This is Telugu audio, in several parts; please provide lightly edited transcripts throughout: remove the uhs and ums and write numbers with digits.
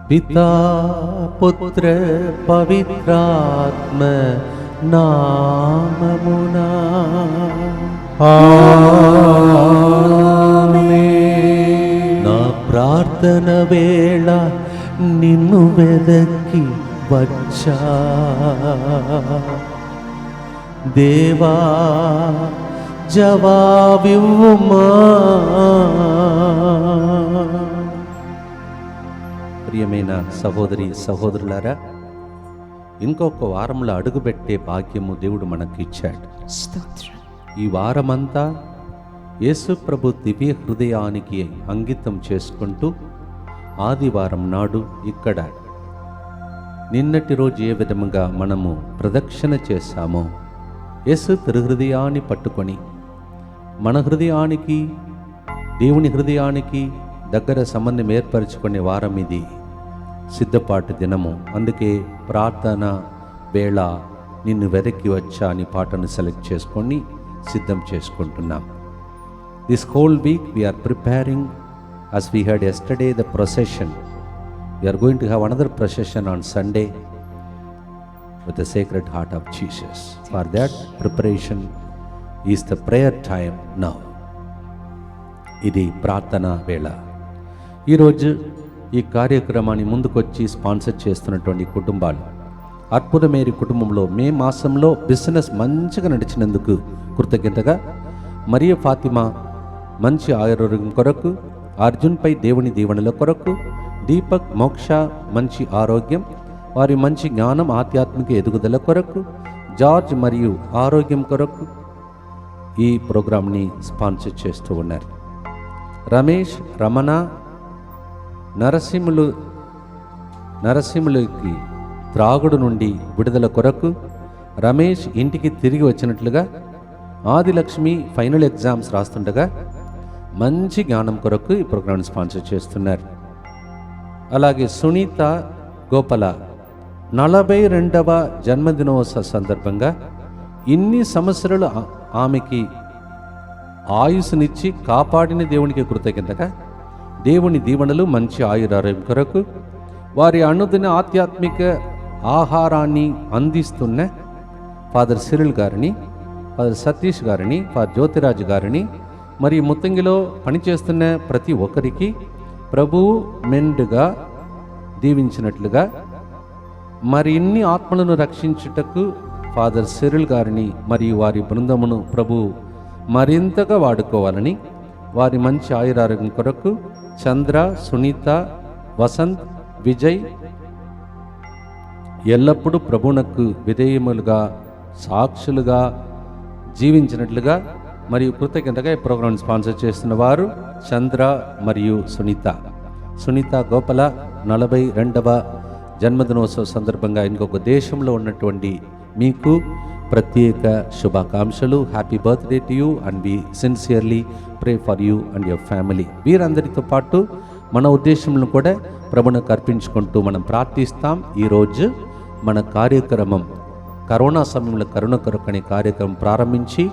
పితా పుత్ర పవిత్రాత్మ నామమునా ఆమేన్. నా ప్రార్థన వేళ నిన్ను వెదకి వచ్చా దేవా, జవాబివ్వుమా. ప్రియమైన సహోదరి సహోదరులారా, ఇంకొక వారంలో అడుగుపెట్టే భాగ్యము దేవుడు మనకి ఇచ్చాడు. ఈ వారమంతా యేసు ప్రభు దివ్య హృదయానికి అంకితం చేసుకుంటూ ఆదివారం నాడు ఇక్కడ నిన్నటి రోజు ఏ విధముగా మనము ప్రదక్షిణ చేశామో యేసు తిరుహృదయాన్ని పట్టుకొని మన హృదయానికి దేవుని హృదయానికి దగ్గర సంబంధం ఏర్పరచుకునే వారం ఇది, సిద్ధపాటు దినము. అందుకే ప్రార్థన వేళ నిన్ను వెదకి వచ్చా అని పాటను సెలెక్ట్ చేసుకొని సిద్ధం చేసుకుంటున్నాం. This whole week we're preparing, as we had yesterday the procession, we are going to have another procession on Sunday with the Sacred Heart of Jesus. For that preparation is the prayer time now. ఇది ప్రార్థన వేళ. ఈరోజు ఈ కార్యక్రమాన్ని ముందుకొచ్చి స్పాన్సర్ చేస్తున్నటువంటి కుటుంబాలు, అద్భుతమేరీ కుటుంబంలో మే మాసంలో బిజినెస్ మంచిగా నడిచినందుకు కృతజ్ఞతగా, మరియ ఫాతిమా మంచి ఆరోగ్యం కొరకు, అర్జున్ పై దేవుని దీవెనల కొరకు, దీపక్ మోక్ష మంచి ఆరోగ్యం, వారి మంచి జ్ఞానం ఆధ్యాత్మిక ఎదుగుదల కొరకు, జార్జ్ మరియు ఆరోగ్యం కొరకు ఈ ప్రోగ్రాంని స్పాన్సర్ చేస్తూ ఉన్నారు. రమేష్, రమణ, నరసింహులకి త్రాగుడు నుండి విడుదల కొరకు, రమేష్ ఇంటికి తిరిగి వచ్చినట్లుగా, ఆదిలక్ష్మి ఫైనల్ ఎగ్జామ్స్ రాస్తుండగా మంచి జ్ఞానం కొరకు ఈ ప్రోగ్రాంని స్పాన్సర్ చేస్తున్నారు. అలాగే సునీత గోపల 42వ జన్మదినోత్సవ సందర్భంగా ఇన్ని సంవత్సరాలు ఆమెకి ఆయుస్సునిచ్చి కాపాడిన దేవునికి కృతజ్ఞతగా, దేవుని దీవెనలు మంచి ఆయురారోగ్యం కొరకు, వారి అనుదిన ఆధ్యాత్మిక ఆహారాన్ని అందిస్తున్న ఫాదర్ సిరిల్ గారిని, ఫాదర్ సతీష్ గారిని, ఫాదర్ జ్యోతిరాజు గారిని, మరి ముత్తంగిలో పనిచేస్తున్న ప్రతి ఒక్కరికి ప్రభువు మెండుగా దీవించినట్లుగా, మరి ఇన్ని ఆత్మలను రక్షించుటకు ఫాదర్ సిరిల్ గారిని మరియు వారి బృందమును ప్రభు మరింతగా వాడుకోవాలని, వారి మంచి ఆయురారోగ్యం కొరకు చంద్ర, సునీత, వసంత్, విజయ్ ఎల్లప్పుడూ ప్రభువునకు విధేయములుగా సాక్షులుగా జీవించినట్లుగా మరియు కృతజ్ఞతగా ఈ ప్రోగ్రాం స్పాన్సర్ చేస్తున్న వారు చంద్ర మరియు సునీత గోపల 42వ జన్మదినోత్సవ సందర్భంగా ఇంకొక దేశంలో ఉన్నటువంటి మీకు ప్రత్యేక శుభాకాంక్షలు. Happy birthday to you and we sincerely pray for you and your family. వీరందరితో పాటు మన ఉద్దేశంలో కూడా ప్రభువునకు అర్పించుకుంటూ మనం ప్రార్థిస్తాం. ఈరోజు మన కార్యక్రమం కరోనా సమయంలో కరుణ కొరకు అనే కార్యక్రమం ప్రారంభించి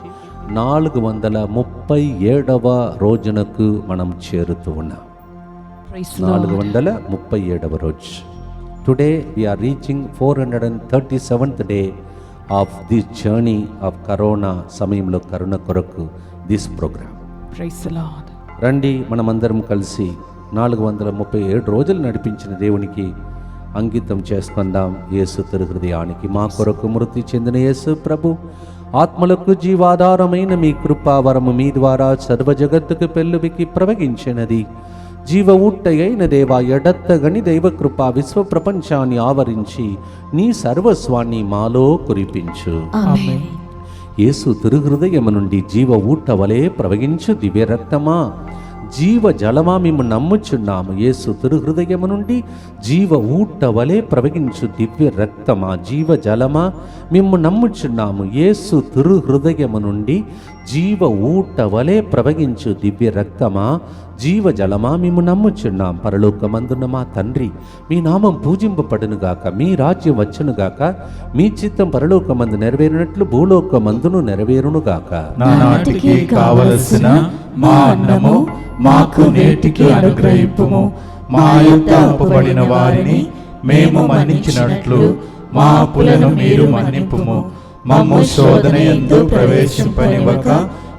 437వ రోజునకు మనం చేరుతూ ఉన్నాం. 437వ రోజు. Today we are reaching 437th day of this journey of corona సమయంలో కరుణ కొరకు this program. Praise the Lord. రండి మనమందరం కలిసి 437 రోజులు నడిపించిన దేవునికి అంకితం చేసుకుందాం. యేసు తిరుహృదయానికి. మా కొరకు మృతి చెందిన యేసు ప్రభు ఆత్మలకు జీవాధారమైన మీ కృపావరము మీ ద్వారా సర్వ జగత్తుకు పెళ్ళువికి ప్రవగించినది. జీవ ఊట్టయైన దేవా, ఎడత్తగని దైవ కృప విశ్వ ప్రపంచాన్ని ఆవరించి నీ సర్వస్వాన్ని మాలో కురిపించు. ఆమేన్. యేసు తిరుహృదయము నుండి జీవ ఊట వలె ప్రవగించు దివ్య రక్తమా, జీవ జలమా మేము నమ్ముచున్నాము. యేసు తిరుహృదయము నుండి జీవ ఊట వలె ప్రవగించు దివ్య రక్తమా, జీవ జలమా మేము నమ్ముచున్నాము. యేసు తిరుహృదయము నుండి జీవ ఊట వలె ప్రవగించు దివ్య రక్తమా, జీవ జలమా మేము నమ్ముచున్నాం. పరలోకమందున్న మా తండ్రి, మీ నామం పూజింపబడునుగాక, మీ రాజ్యం వచ్చునుగాక, మీ చిత్తం పరలోకమందు నెరవేరినట్లు భూలోకమందును నెరవేరునుగాక. నానాటికి కావలసిన మా అన్నము మాకు నేటికి అనుగ్రహింపుము. మా యొద్ద అప్పుబడిన వారిని మేము మన్నించినట్లు మా అప్పులను మీరు మన్నింపుము. మమ్ము శోధన యందు ప్రవేశింపనివ్వక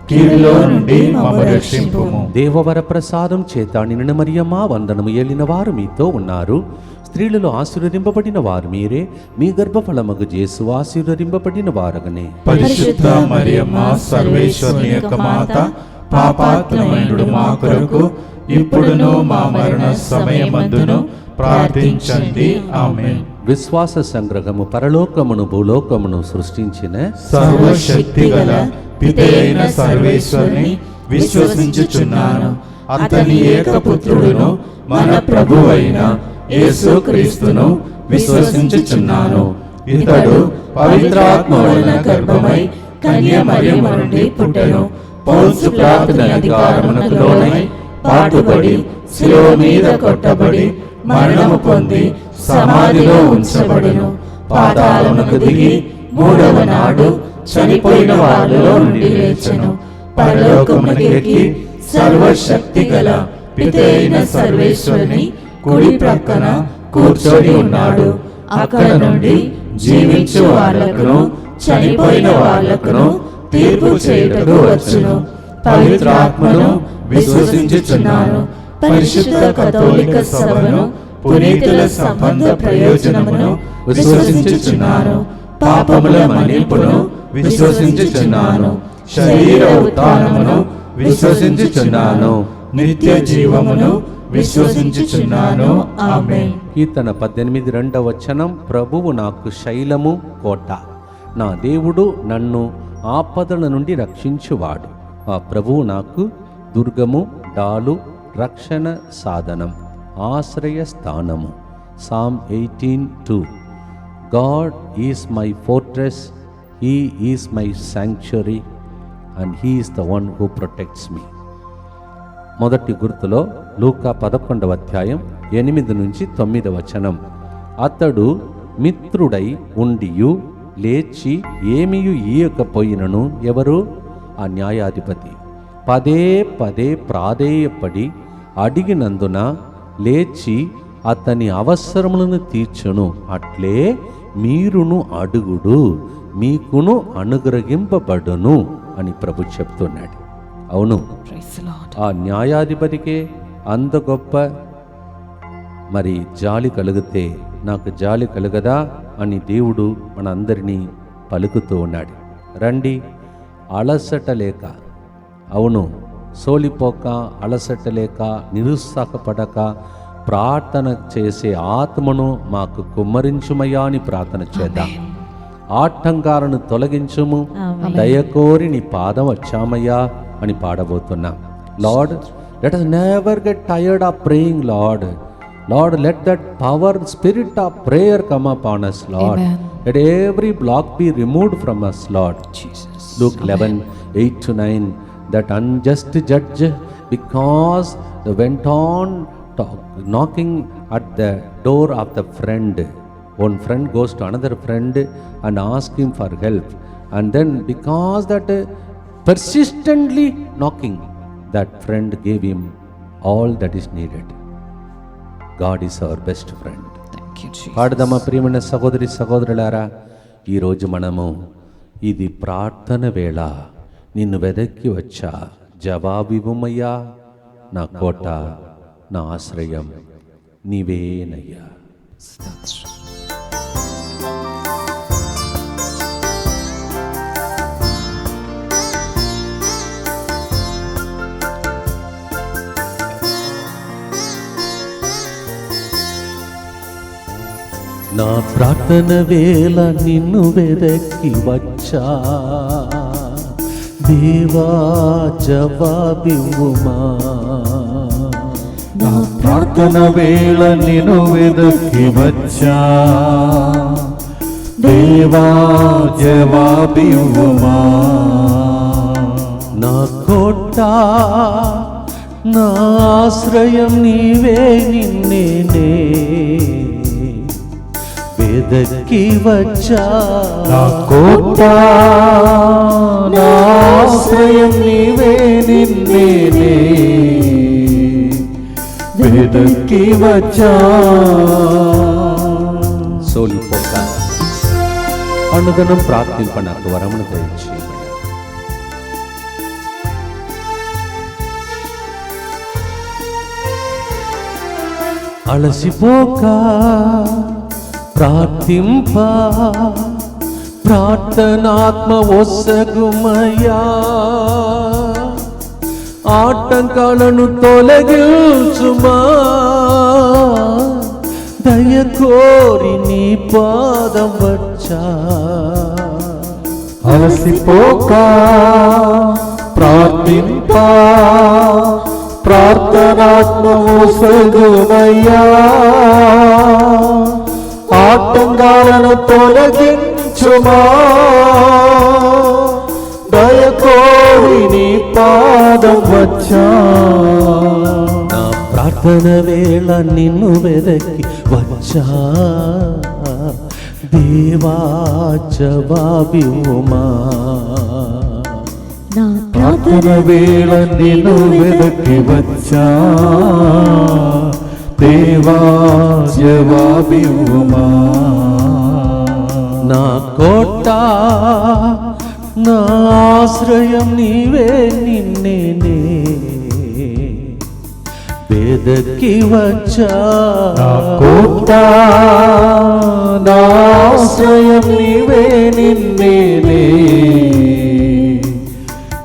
కీడులో నుండి మమ్ము రక్షింపుము. దేవవర ప్రసాదం చేత నిన్న మరియమ్మ వందనము ఏలిన వారు మీతో ఉన్నారు. స్త్రీలలో ఆశీర్వదింపబడిన వారు మీరే, మీ గర్భఫలమగు యేసు ఆశీర్వదింపబడిన వారగనే. పరిశుద్ధ మరియమ్మ సర్వేశ్వరుని యొక్క మాత, పాపాత్ములైన మా కొరకు ఇప్పుడును మా మరణ సమయమందును ప్రార్థించండి. ఆమేన్. విశ్వాస సంగ్రహము పరలోకమును భూలోకమును సృష్టించిన సర్వశక్తి గల పితయైన సర్వేశ్వరుని విశ్వసించుచున్నాను. అతని ఏకపుత్రుడును మన ప్రభువైన యేసుక్రీస్తును విశ్వసించుచున్నాను. ఇతడు పవిత్రాత్మ వలన గర్భమై కన్య మరియమ్మ నుండి పుట్టెను. పౌలు పిలాతు అధికారమునకు లోనై పాటుపడి శిలువ మీద కొట్టబడి మరణము పొంది సమాధిలో ఉంచబడెను. పాతాళమునకు దిగి మూడవ నాడు చనిపోయిన వారిలో నుండి లేచెను. పరలోకమునకు ఎక్కి సర్వశక్తి గల పితయైన సర్వేశ్వరుని కుడి ప్రక్కన కూర్చొని ఉన్నాడు. అక్కడ నుండి జీవించు వాళ్ళకును చనిపోయిన వాళ్ళకును తీర్పు చేయుటకు వచ్చును. పవిత్రాత్మను విశ్వసించుచున్నాను. పరిశుద్ధ కథోలిక సభను, పునీతుల సంబంధ ప్రయోజనమును విశ్వసించుచున్నాను. పాపముల మన్నింపును విశ్వసించుచున్నాను. శరీర ఉత్థానమును విశ్వసించుచున్నాను. నిత్య జీవమును విశ్వసించుచున్నాను. ఆమేన్. కీర్తన 18 రెండవ వచనం. ప్రభువు నాకు శైలము కోట, నా దేవుడు నన్ను ఆపదల నుండి రక్షించువాడు. ఆ ప్రభువు నాకు దుర్గము, డాలు, రక్షణ సాధనం, ఆశ్రయ స్థానము. Psalm 18:2. God is my fortress, He is my sanctuary, and He is the one who protects me. మొదటి గుర్తులో లూకా 11వ అధ్యాయం 8 నుంచి 9 వచనం. అతడు మిత్రుడై ఉండియు లేచి ఏమియు ఈయకపోయినను ఎవరు? ఆ న్యాయాధిపతి పదే పదే ప్రాధేయపడి అడిగినందున లేచి అతని అవసరములను తీర్చును. అట్లే మీరును అడుగుడు, మీకును అనుగ్రహింపబడును అని ప్రభు చెప్తున్నాడు. అవును, ఆ న్యాయాధిపతికే అంత గొప్ప మరి జాలి కలిగితే నాకు జాలి కలుగదా అని దేవుడు మన అందరినీ పలుకుతూ ఉన్నాడు. రండి, అలసట లేక, అవును సోలిపోక, అలసట లేక, నిరుత్సాహపడక ప్రార్థన చేసే ఆత్మను మాకు కుమ్మరించుమయ్యా అని ప్రార్థన చేద్దాం. ఆటంకాలను తొలగించుము, దయకోరి నీ పాదం వచ్చామయ్యా అని పాడబోతున్నాం. Lord, let us never get tired of praying, Lord. Lord, let that power, spirit of prayer come upon us, Lord. Amen. Let every block be removed from us, Lord. Jesus. Luke 11:8-9. That unjust judge, because they went on knocking at the door of the friend. One friend goes to another friend and asks him for help, and then because that persistently knocking, that friend gave him all that is needed. God is our best friend. Thank you, Jesus. పాడదమ ప్రియమైన సహోదరి సహోదరులారా, ఈరోజు మనము ఇది ప్రార్థన వేళ. నిన్ను వెదక్కి వచ్చా, జవాబివ్వమయ్యా. నా కోట, నా ఆశ్రయం నీవేనయ్యా. నా ప్రార్థన వేళ నిన్ను వెదక్కి వచ్చా, దేవా జవాబివ్వుమా. నా ప్రార్థన వేళ నిన్ను వెదక్కి వచ్చా, దేవా జవాబివ్వుమా. నా కోట, నా ఆశ్రయం నీవే, నిన్నేనే వెదక్కి వచ్చా. నా కోట, నా ఆశ్రయం నీవే, నిన్నేనే వెదకి వచ్చా. సోలిపోక అనుదినం ప్రార్థింప నాకు వరమును దయచేయమయ్యా. అలసిపోక ప్రార్థింప ప్రార్థనాత్మ ఒసగుమయ్యా. ఆటంకాలను తొలగించుమా, దయ కోరి నీ పాదం వచ్చా. అలసిపోక ప్రార్థింప ప్రార్థనాత్మము సగుమయ్యా. ఆటంకాలను తొలగించుమా, దయ కోరి నీ పాదం వచ్చా. నా ప్రార్థన వేళ నిన్ను వెదకి వచ్చా. దేవా జవాబివ్వుమా. నా ప్రార్థన వేళ నిన్ను వెదకి వచ్చా. దేవా జవాబివ్వుమా. నా కోట నా ఆశ్రయం నీవే, నిన్నేనే వెదకి వచ్చా. నా కోట నా ఆశ్రయం నీవే, నిన్నేనే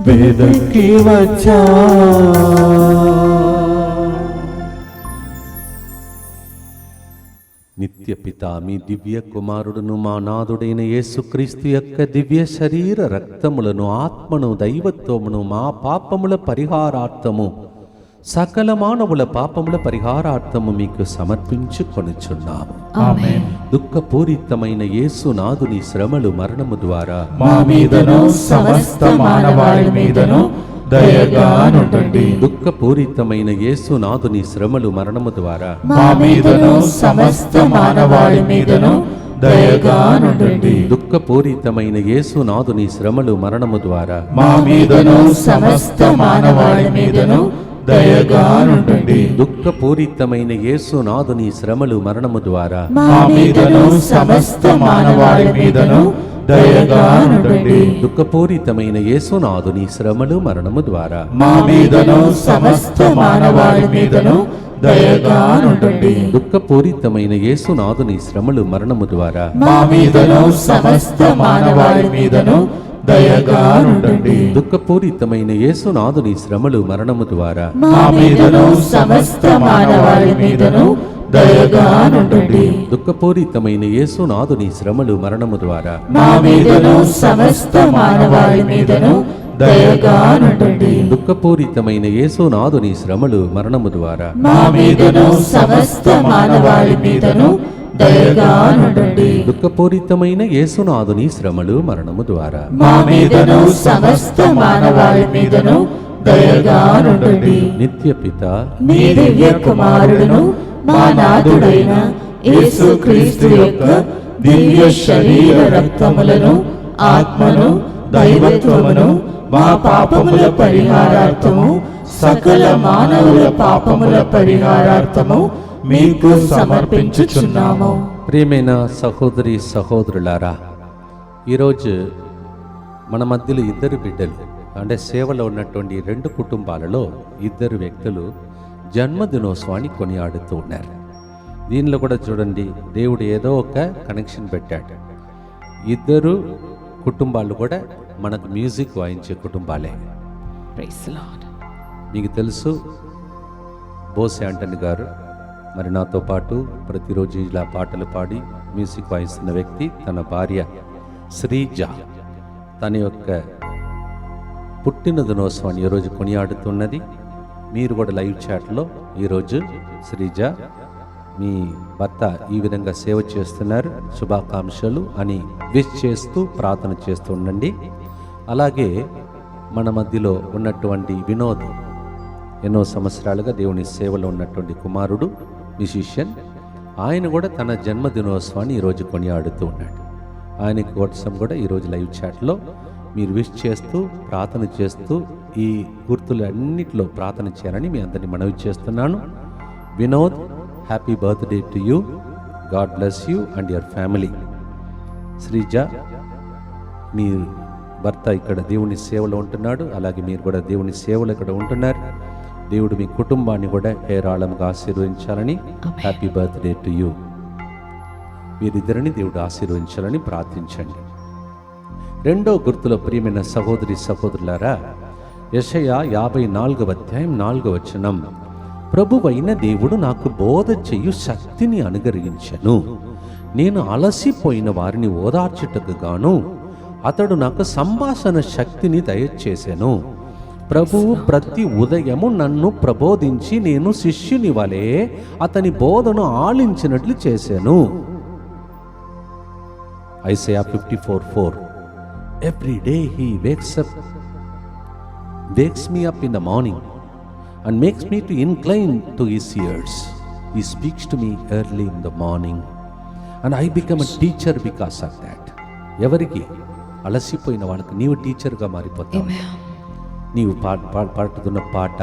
వెదకి వచ్చా. నిత్య పిత మీ దివ్య కుమారుడును మా నాథుడైన యేసుక్రీస్తు యొక్క దివ్య శరీర రక్తములను ఆత్మను దైవత్వమును మా పాపముల పరిహారార్థము సకల మానవుల పాపముల పరిహారార్థము మీకు సమర్పించుకొనుచున్నాము. ఆమేన్. దుఃఖపూరితమైన యేసునాథుని శ్రమలు మరణము ద్వారా మా మీదను సమస్త మానవాళి మీదను దయగా నుండండి. దుఃఖపూరితమైన యేసునాథుని శ్రమలు మరణము ద్వారా మా మీదను సమస్త మానవాళి మీదను దయగా నుండండి. దుఃఖపూరితమైన యేసునాథుని శ్రమలు మరణము ద్వారా మా మీదను సమస్త మానవాళి మీదను దయగా నుండండి. దుఃఖపూరితమైన యేసునాథుని శ్రమలు మరణము ద్వారా మా మీదను సమస్త మానవాళి మీదను దయగా నుండండి. దుఃఖపూరితమైన యేసునాథుని శ్రమలు మరణము ద్వారా మా మీదను సమస్త మానవాళి మీదను దయగా నుండండి. దుఃఖపూరితమైన యేసునాథుని శ్రమలు మరణము ద్వారా మా మీదను సమస్త మానవాళి మీదను దయగా నుండండి. దుఃఖపూరితమైన యేసునాథుని శ్రమలు మరణము ద్వారా మా మీదను సమస్త మానవాళి మీదను దయగా నుండండి. దుఃఖపూరితమైన యేసునాథుని శ్రమలు మరణము ద్వారా మా మీదను సమస్త మానవాళి మీదను దయగా నుండండి. దుఃఖపూరితమైన యేసునాథుని శ్రమలు మరణము ద్వారా మా మీదను సమస్త మానవాళి మీదను దయగా నుండండి. దుఃఖపూరితమైన యేసునాథుని శ్రమలు మరణము ద్వారా మా మీదను సమస్త మానవాళి మీదను దయగా నుండండి. నిత్య పిత మీ దివ్య కుమారుడును మా నాథుడైన యేసుక్రీస్తు యొక్క దివ్య శరీర రక్తములను ఆత్మను దైవత్వమును మా పాపముల పరిహారార్థము సకల మానవుల పాపముల పరిహారార్థము మీకు సమర్పించుచున్నాము. ప్రియమైన సహోదరి సహోదరులారా, ఈరోజు మన మధ్యలో ఇద్దరు బిడ్డలు అంటే సేవలో ఉన్నటువంటి రెండు కుటుంబాలలో ఇద్దరు వ్యక్తులు జన్మదినోత్సవాన్ని కొనియాడుతూ ఉన్నారు. దీనిలో కూడా చూడండి, దేవుడు ఏదో ఒక కనెక్షన్ పెట్టాడు. ఇద్దరు కుటుంబాలు కూడా మనకు మ్యూజిక్ వాయించే కుటుంబాలే. మీకు తెలుసు, బోసే ఆంటనీ గారు మరి నాతో పాటు ప్రతిరోజు ఇలా పాటలు పాడి మ్యూజిక్ వాయిస్తున్న వ్యక్తి. తన భార్య శ్రీజ తన యొక్క పుట్టిన దినోత్సవాన్ని ఈరోజు కొనియాడుతున్నది. మీరు కూడా లైవ్ చాట్లో ఈరోజు శ్రీజ మీ భర్త ఈ విధంగా సేవ చేస్తున్నారు, శుభాకాంక్షలు అని విష్ చేస్తూ ప్రార్థన చేస్తూ ఉండండి. అలాగే మన మధ్యలో ఉన్నటువంటి వినోద్ ఎన్నో సంవత్సరాలుగా దేవుని సేవలో ఉన్నటువంటి కుమారుడు, మ్యూజిషియన్, ఆయన కూడా తన జన్మదినోత్సవాన్ని ఈరోజు కొనియాడుతూ ఉన్నాడు. ఆయన కోసం కూడా ఈరోజు లైవ్ చాట్లో మీరు విష్ చేస్తూ ప్రార్థన చేస్తూ ఈ గుర్తులు అన్నిటిలో ప్రార్థన చేయాలని మీ అందరినీ మనవి చేస్తున్నాను. Vinod, happy birthday to you. God bless you and your family. Sreeja, మీ భర్త ఇక్కడ దేవుని సేవలో ఉంటున్నాడు, అలాగే మీరు కూడా దేవుని సేవలో ఇక్కడ ఉంటున్నారు. దేవుడు మీ కుటుంబాన్ని కూడా హేరాళంగా ఆశీర్వదించాలని, హ్యాపీ బర్త్డే టు యూ. వీరిద్దరిని దేవుడు ఆశీర్వదించాలని ప్రార్థించండి. రెండో గుర్తులో ప్రియమైన సహోదరి సహోదరులారా, యెషయా 54వ అధ్యాయం 4వ వచనం, ప్రభువైన దేవుడు నాకు బోధ చెయ్యు శక్తిని అనుగ్రహించెను. నేను అలసిపోయిన వారిని ఓదార్చుటకు గాను అతడు నాకు సంభాషణ శక్తిని దయచేసెను. ప్రభువు ప్రతి ఉదయము నన్ను ప్రబోధించి నేను శిష్యుని వలె అతని బోధను ఆలించినట్లు చేశాను. Isaiah 54:4. Every day he wakes me up in the morning and makes me to incline to his ears. He speaks to me early in the morning and I become a teacher because of that. ఎవరికి? అలసిపోయిన వాళ్ళకి నీవు టీచర్గా మారిపోతావు. నీవు పాడుతున్న పాట,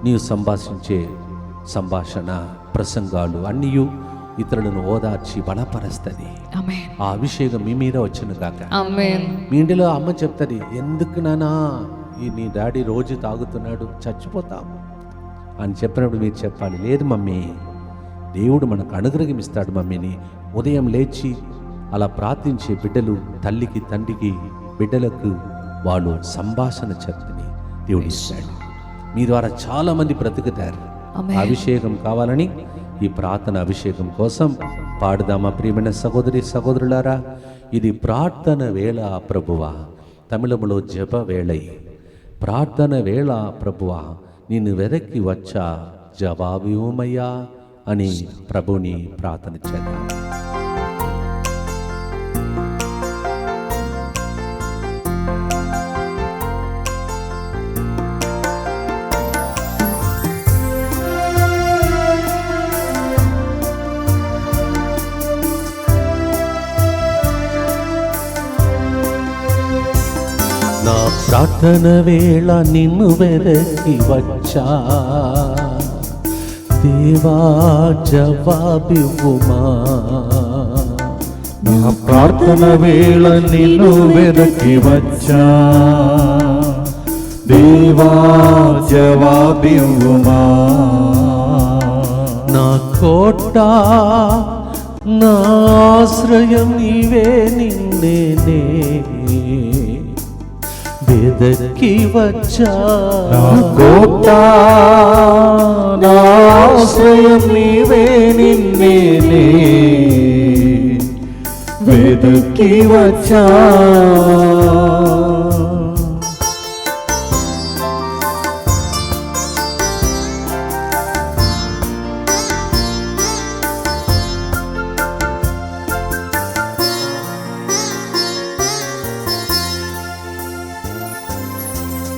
నీవు సంభాషించే సంభాషణ, ప్రసంగాలు అన్నీ ఇతరులను ఓదార్చి బలపరుస్తుంది. ఆ అభిషేకం మీ మీద వచ్చును గాక. మీ ఇంటిలో అమ్మ చెప్తుంది, ఎందుకు నానా నీ డాడీ రోజు తాగుతున్నాడు, చచ్చిపోతాం అని చెప్పినప్పుడు మీరు చెప్పాలి, లేదు మమ్మీ, దేవుడు మనకు అనుగ్రహమిస్తాడు మమ్మీని. ఉదయం లేచి అలా ప్రార్థించే బిడ్డలు, తల్లికి తండ్రికి బిడ్డలకు వాళ్ళు సంభాషణ శక్తిని దేవుడు ఇస్తాడు. మీ ద్వారా చాలా మంది బ్రతుకుతారు. అభిషేకం కావాలని ఈ ప్రార్థన అభిషేకం కోసం పాడుదామా ప్రియమైన సహోదరి సహోదరులారా? ఇది ప్రార్థన వేళ ప్రభువా, తమిళములో జప వేళై, ప్రార్థన వేళ ప్రభువా నిన్ను వెదక్కి వచ్చా జవాబివ్వమయ్యా అని ప్రభుని ప్రార్థన చేద్దాం. నా ప్రార్థన వేళ నిన్ను వెదకి వచ్చా దేవా జవాబివ్వుమా. నా ప్రార్థన వేళ నిన్ను వెదకి వచ్చా దేవా జవాబివ్వుమా. నా కోట నా ఆశ్రయం నీవే, నిన్నేనే వెదకి వచ్చా. నా కోట నా ఆశ్రయం నీవే, నిన్నేనే వెదకి వచ్చా.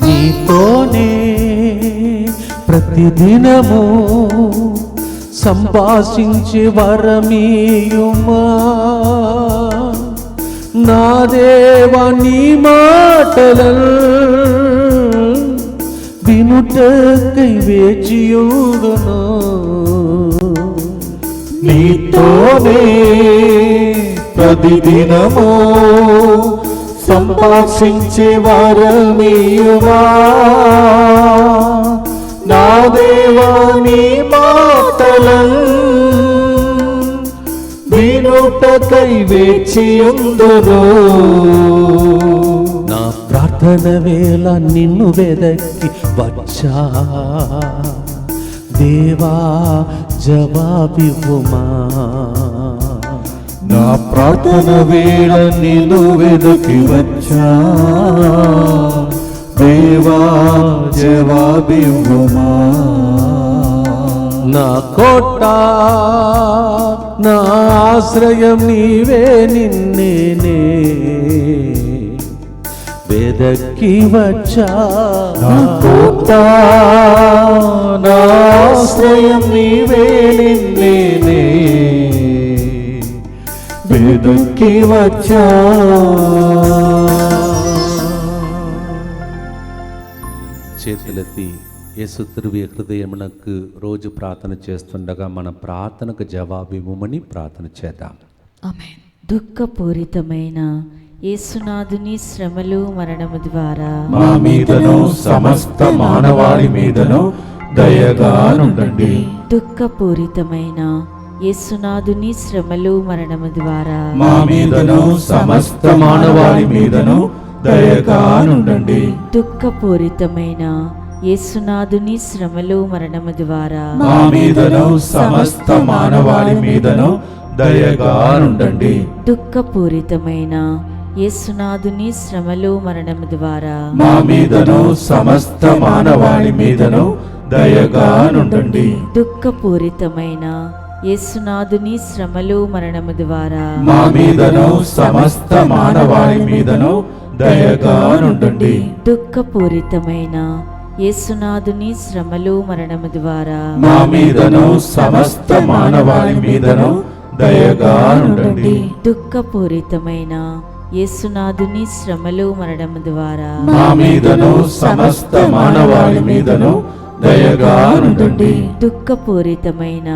నీతోనే ప్రతిదినము సంభాషించే వరమీయుమా. నా దేవా నీ మాటలను వినుటకై వేచియుందును. నీతోనే ప్రతిదినము సంభాషించే వరమీయుమా. నా దేవా నీ మాటలను వినుటకై వేచియుందును. నా ప్రార్థన వేళ నిన్ను వెదకి వచ్చా దేవా జవాబివ్వుమా. నా ప్రార్థన వేళ నిన్ను వెదకి వచ్చా దేవా జవాబివ్వుమా. నా కోట నా ఆశ్రయం నీవే, నిన్నేనే వెదకి వచ్చా. నా కోట నా ఆశ్రయం నీవే, నిన్నేనే వెదకి వచ్చా. చేతులెత్తి యేసు తిరువి హృదయమునకు రోజు ప్రార్థన చేస్తుండగా మన ప్రార్థనకు జవాబివ్వమని ప్రార్థన చేద్దాం. ఆమేన్. దుఃఖపూరితమైన యేసునాథుని శ్రమలు మరణము ద్వారా మా మీదను సమస్త మానవాళి మీదను దయగా నుండండి. దుఃఖపూరితమైన యేసునాథుని శ్రమలు మరణము ద్వారా మా మీదను సమస్త మానవాళి మీదను దయగా నుండండి. దుఃఖపూరితమైన యేసునాథుని శ్రమలు మరణము ద్వారా మా మీదను సమస్త మానవాళి మీదను దయగా నుండండి. దుఃఖపూరితమైన యేసునాథుని శ్రమలు మరణము ద్వారా మా మీదను సమస్త మానవాళి మీదను దయగా నుండండి. దుఃఖపూరితమైన యేసునాథుని శ్రమలు మరణము ద్వారా మా మీదను సమస్త మానవాళి మీదను దయగా నుండండి. దుఃఖపూరితమైన యేసునాథుని శ్రమలు మరణము ద్వారా మా మీదను సమస్త మానవాళి మీదను దయగా నుండండి. దుఃఖపూరితమైన యేసునాథుని శ్రమలు మరణము ద్వారా మా మీదను సమస్త మానవాళి మీదను దయగా నుండండి. దుఃఖపూరితమైన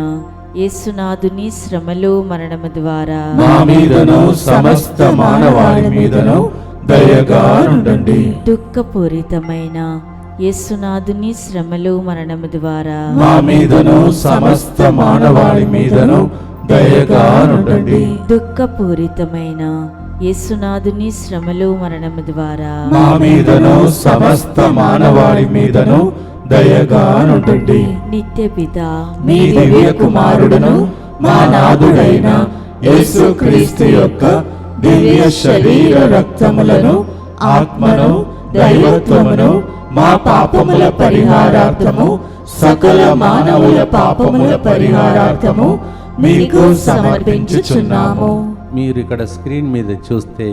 యేసునాథుని శ్రమలు మరణము ద్వారా మా మీదను సమస్త మానవాళి మీదను దయగా నుండండి. దుఃఖపూరితమైన యేసునాథుని శ్రమలు మరణము ద్వారా మా మీదను సమస్త మానవాళి మీదను దయగా నుండండి. దుఃఖపూరితమైన యేసునాథుని శ్రమలు మరణము ద్వారా మా మీదను సమస్త మానవాళి మీదను దయగా నుండండి. నిత్య పిత మీ దివ్య కుమారుడును మా నాథుడైన యేసుక్రీస్తు యొక్క దివ్య శరీర రక్తములను ఆత్మను దైవత్వమును మా పాపముల పరిహారార్థము సకల మానవుల పాపముల పరిహారార్థము మీకు సమర్పించుచున్నాము. మీరు ఇక్కడ స్క్రీన్ మీద చూస్తే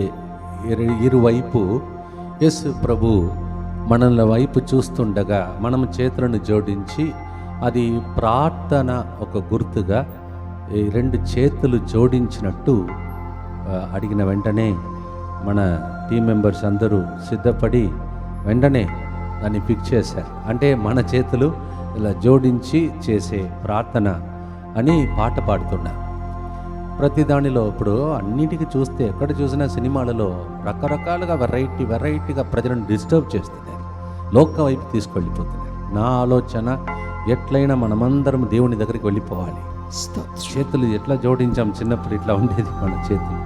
ఇరువైపు యేసు ప్రభు మనల వైపు చూస్తుండగా మనము చేతులను జోడించి, అది ప్రార్థన ఒక గుర్తుగా ఈ రెండు చేతులు జోడించినట్టు అడిగిన వెంటనే మన టీం మెంబర్స్ అందరూ సిద్ధపడి వెంటనే దాన్ని ఫిక్స్ చేశారు. అంటే మన చేతులు ఇలా జోడించి చేసే ప్రార్థన అని పాట పాడుతున్నా. ప్రతి దానిలో ఇప్పుడు అన్నిటికీ చూస్తే ఎక్కడ చూసినా సినిమాలలో రకరకాలుగా వెరైటీగా ప్రజలను డిస్టర్బ్ చేస్తున్నారు, లోక వైపు తీసుకెళ్ళిపోతున్నారు. నా ఆలోచన ఎట్లయినా మనమందరం దేవుని దగ్గరికి వెళ్ళిపోవాలి. చేతులు ఎట్లా జోడించాం, చిన్నప్పుడు ఇట్లా ఉండేది మన చేతులు.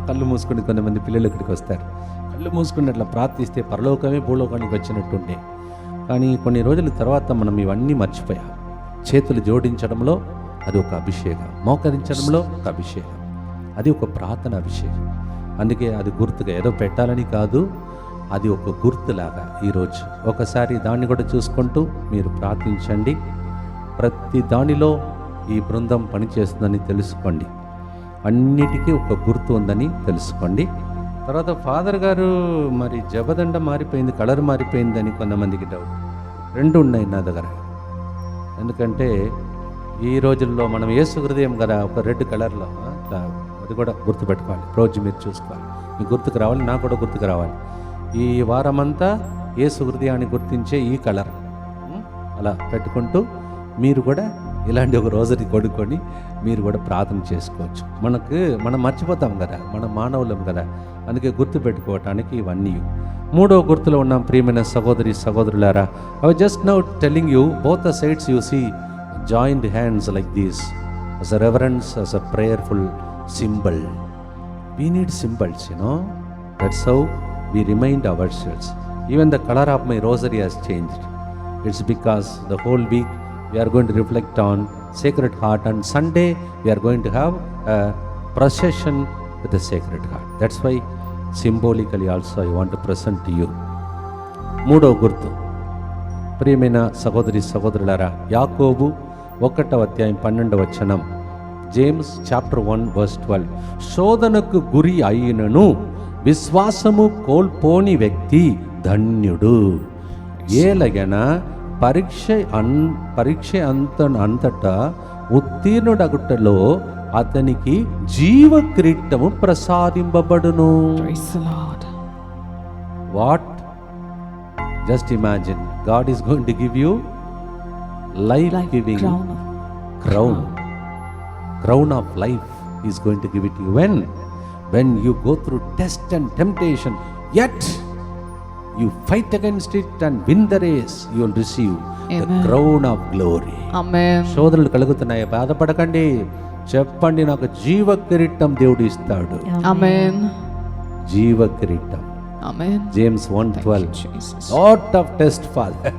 కళ్ళు మూసుకుని కొంతమంది పిల్లలు ఇక్కడికి వస్తారు, కళ్ళు మూసుకుని అట్లా ప్రార్థిస్తే పరలోకమే భూలోకానికి వచ్చినట్టుండే. కానీ కొన్ని రోజుల తర్వాత మనం ఇవన్నీ మర్చిపోయాం. చేతులు జోడించడంలో అది ఒక అభిషేకం, మోకరించడంలో ఒక అభిషేకం, అది ఒక ప్రార్థన అభిషేకం. అందుకే అది గుర్తుగా ఏదో పెట్టాలని కాదు, అది ఒక గుర్తులాగా ఈరోజు ఒకసారి దాన్ని కూడా చూసుకుంటూ మీరు ప్రార్థించండి. ప్రతి దానిలో ఈ బృందం పనిచేస్తుందని తెలుసుకోండి, అన్నిటికీ ఒక గుర్తు ఉందని తెలుసుకోండి. తర్వాత ఫాదర్ గారు మరి జబదండ మారిపోయింది, కలర్ మారిపోయిందని కొంతమందికి డౌట్. రెండు ఉన్నాయి నా దగ్గర. ఎందుకంటే ఈ రోజుల్లో మనం యేసు హృదయం కదా, ఒక రెడ్ కలర్లో ఇట్లా, అది కూడా గుర్తుపెట్టుకోవాలి. రోజు మీరు చూసుకోవాలి, మీకు గుర్తుకు రావాలి, నాకు కూడా గుర్తుకు రావాలి. ఈ వారమంతా యేసు హృదయాన్ని గుర్తించే ఈ కలర్ అలా పెట్టుకుంటూ మీరు కూడా ఇలాంటి ఒక రోజుని కొడుకొని మీరు కూడా ప్రార్థన చేసుకోవచ్చు. మనం మర్చిపోతాం కదా, మనం మానవులం కదా, అందుకే గుర్తు పెట్టుకోవటానికి ఇవన్నీ. మూడో గుర్తులో ఉన్నాం ప్రియమైన సహోదరి సహోదరులారా. I was just now telling you both the sides you see joined hands like this as a reverence, as a prayerful symbol. We need symbols, that's how we remind ourselves. Even the color of my rosary has changed. It's because the whole week we are going to reflect on Sacred Heart, and Sunday we are going to have a procession with the Sacred Heart. That's why symbolically also I want to present to you. మూడో గుర్తు ప్రియమైన సహోదరి సహోదరులారా, యాకోబు 1వ అధ్యాయం 12వ వచనం, జేమ్స్ చాప్టర్ 1 verse 12, శోధనకు గురి అయినను విశ్వాసము కోల్పోని వ్యక్తి ధన్యుడు. ఏలగన పరీక్ష అంతటా ఉత్తీర్ణుడగుటలో అతనికి జీవ కిరీటము ప్రసాదింపబడును. What Just imagine, God is going to give you life-giving crown of life. He is going to give it to you. When you go through test and temptation, yet you fight against it and win the race, you will receive the crown of glory. Amen. శోధనలు కలుగుతున్నాయి, బాధపడకండి, చెప్పండి, నాకు జీవ కిరీటం దేవుడు ఇస్తాడు. Amen. జీవ కిరీటం. Amen. James 1:12. Lot of test, Father.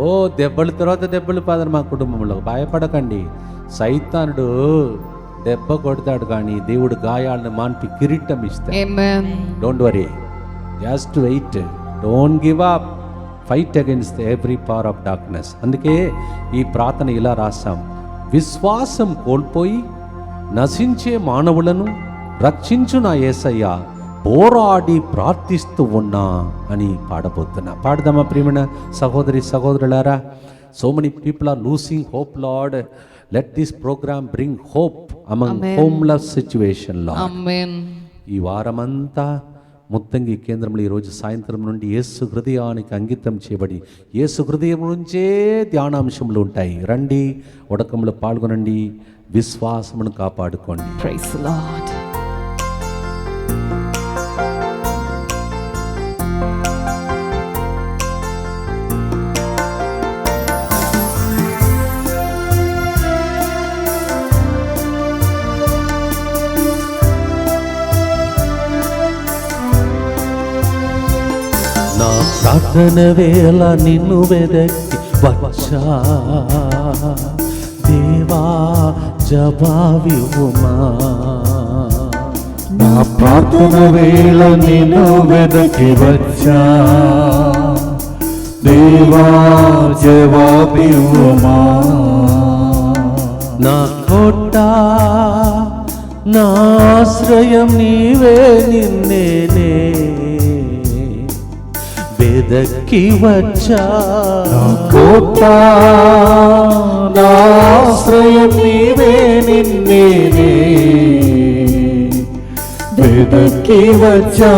ఓ దెబ్బలు తర్వాత దెబ్బలు ఫాదర్ మా కుటుంబంలో. భయపడకండి, సైతానుడు దెబ్బ కొడతాడు కానీ దేవుడు గాయాలను మాన్పి కిరీటం ఇస్తాడు. Amen. Don't worry, just wait, don't give up, fight against every power of darkness. అందుకే ఈ ప్రార్థన ఇలా రాసాం: విశ్వాసం కోల్పోయి నశించే మానవులను రక్షించు నా యేసయ్య, పోరాడి ప్రార్థిస్తూ ఉన్నా అని పాడబోతున్నా. పాడదామా ప్రియమైన సహోదరి సహోదరులారా? So many people are losing hope, lord. Let this programme bring hope among homeless situation, lord. Amen. ఈ వారమంతా ముత్తంగి కేంద్రంలో ఈరోజు సాయంత్రం నుండి యేసు హృదయానికి అంకితం చేయబడి యేసు హృదయం నుంచే ధ్యానాంశములు ఉంటాయి. రండి, ఉడకంలో పాల్గొనండి, విశ్వాసమును కాపాడుకోండి. Praise the Lord. నా ప్రార్థన వేళ నిన్ను వెదకి వచ్చా దేవా, జవాబివ్వుమా. నా ప్రార్థన వేళ నిన్ను వెదకి వచ్చా దేవా, జవాబివ్వుమా. నా కోట, నా ఆశ్రయం నీవే, నిన్నేనే వెదకి వచ్చా. నా కోట, నా ఆశ్రయం నీవే, నిన్నేనే వెదకి వచ్చా.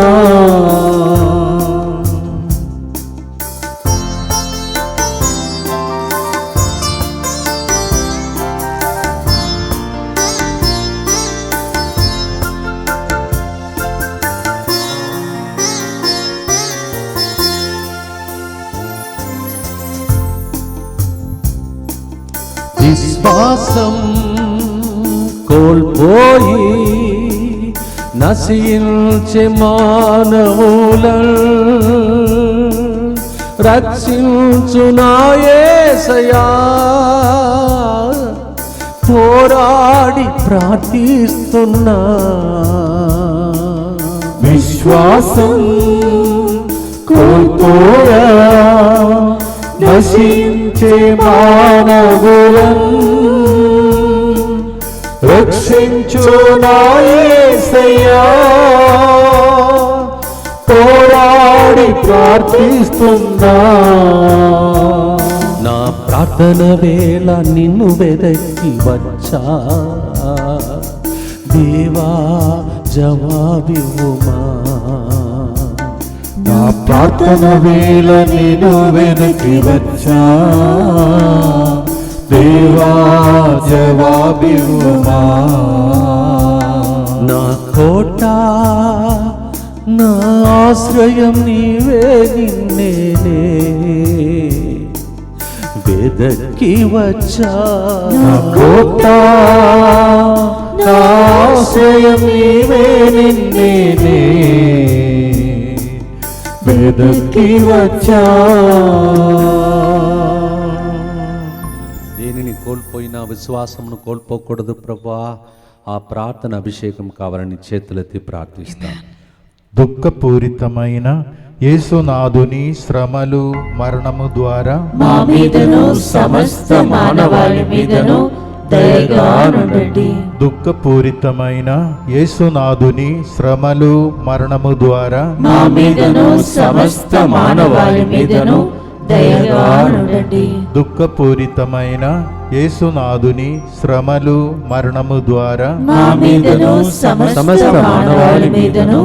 విశ్వాసం కోల్పోయి నశించే మానవులను రక్షించు నా యేసయ్యా, పోరాడి ప్రార్థిస్తున్నా. విశ్వాసం కోల్పోయా నశించే మానవులను రక్షించు నా యేసయ్యా, పోరాడి ప్రార్థిస్తున్నా. నా ప్రార్థన వేళ నిన్ను వెదకి వచ్చా దేవా, జవాబివ్వుమా. నా ప్రార్థన వేళ నేను వెనక్కి వచ్చా దేవా, జవాబివ్వుమా. నా కోట, నా ఆశ్రయం నీవే, నిన్నేనే వెదకి వచ్చా. నా కోట, నా ఆశ్రయం నీవే, నిన్నేనే వెదకి వచ్చా. దేనిని కోల్పోయినా విశ్వాసమును కోల్పోకూడదు ప్రభువా. ఆ ప్రార్థన అభిషేకం కావాలని చేతులెత్తి ప్రార్థిస్తాను. దుఃఖపూరితమైన యేసునాథుని శ్రమలు మరణము ద్వారా మా మీదను సమస్త మానవాళి మీదను దయగా నుండండి. దుఃఖపూరితమైన యేసునాథుని శ్రమలు మరణము ద్వారా మా మీదను సమస్త మానవాళి మీదను దయగా నుండండి. దుఃఖపూరితమైన యేసునాథుని శ్రమలు మరణము ద్వారా మా మీదను సమస్త మానవాళి మీదను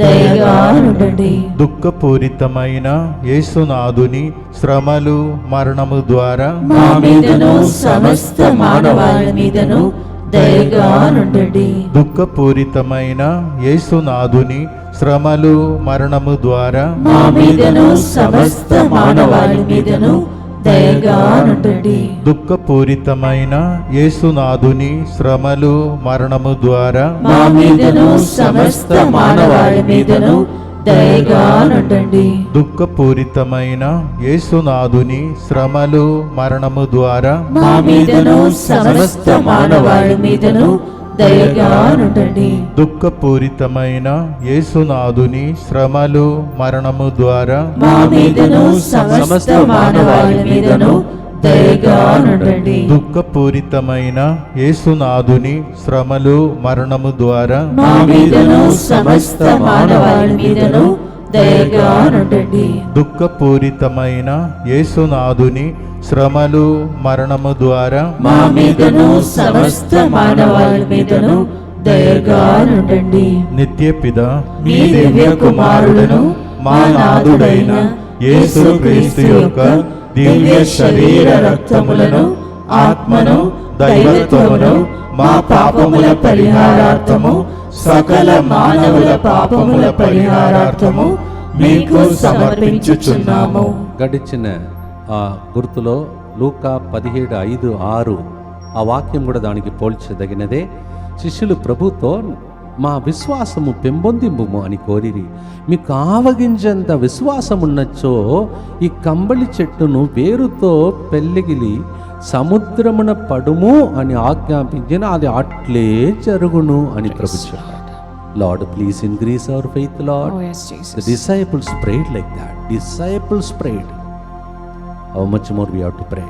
దయగా నుండండి. దుఃఖపూరితమైన యేసునాథుని శ్రమలు మరణము ద్వారా మా మీదను సమస్త మానవాళి మీదను దయగా నుండండి. దుఃఖపూరితమైన యేసునాథుని శ్రమలు మరణము ద్వారా మా మీదను సమస్త మానవాళి మీదను దయగా నుండండి. దుఃఖపూరితమైన యేసునాథుని శ్రమలు మరణము ద్వారా మా మీదను సమస్త మానవాళి మీదను దయగా నుండండి. దుఃఖపూరితమైన యేసునాథుని శ్రమలు మరణము ద్వారా మా మీదను సమస్త మానవాళి మీదను దయగా నుండండి. దుఃఖపూరితమైన యేసునాథుని శ్రమలు మరణము ద్వారా మా మీదను సమస్త మానవాళి మీదను దయగా నుండండి. దుఃఖపూరితమైన యేసునాథుని శ్రమలు మరణము ద్వారా మా మీదను సమస్త మానవాళి మీదను దయగా నుండండి. దుఃఖపూరితమైన యేసునాథుని శ్రమలు మరణము ద్వారా మా మీదను సమస్త మానవాళి మీదను దయగా నుండండి. నిత్యపిత మీ దివ్య కుమారులను మా నాథుడైన యేసుక్రీస్తు యొక్క దివ్య శరీర రక్తములను ఆత్మను దైవత్వమును మా పాపముల పరిహారార్థము సకల మానవుల పాపముల పరిహారార్థము మీకు సమర్పించుచున్నాము. గడిచిన ఆ గుర్తులో లూకా 17:5-6 ఆ వాక్యం కూడా దానికి పోల్చదగినదే. శిష్యులు ప్రభుతో మా విశ్వాసము పెంపొందింపుము అని కోరిరి. మీకు ఆవగించంత విశ్వాసం ఉన్నచో ఈ కంబళి చెట్టును వేరుతో పెళ్ళిగిలి సముద్రమున పడుము అని ఆజ్ఞాపించిన అది అట్లే జరుగును అని ప్రభు చెప్పాడు. Lord please increase our faith lord. Oh, yes, Jesus. The disciples prayed like that. Disciples prayed. How much more we have to pray?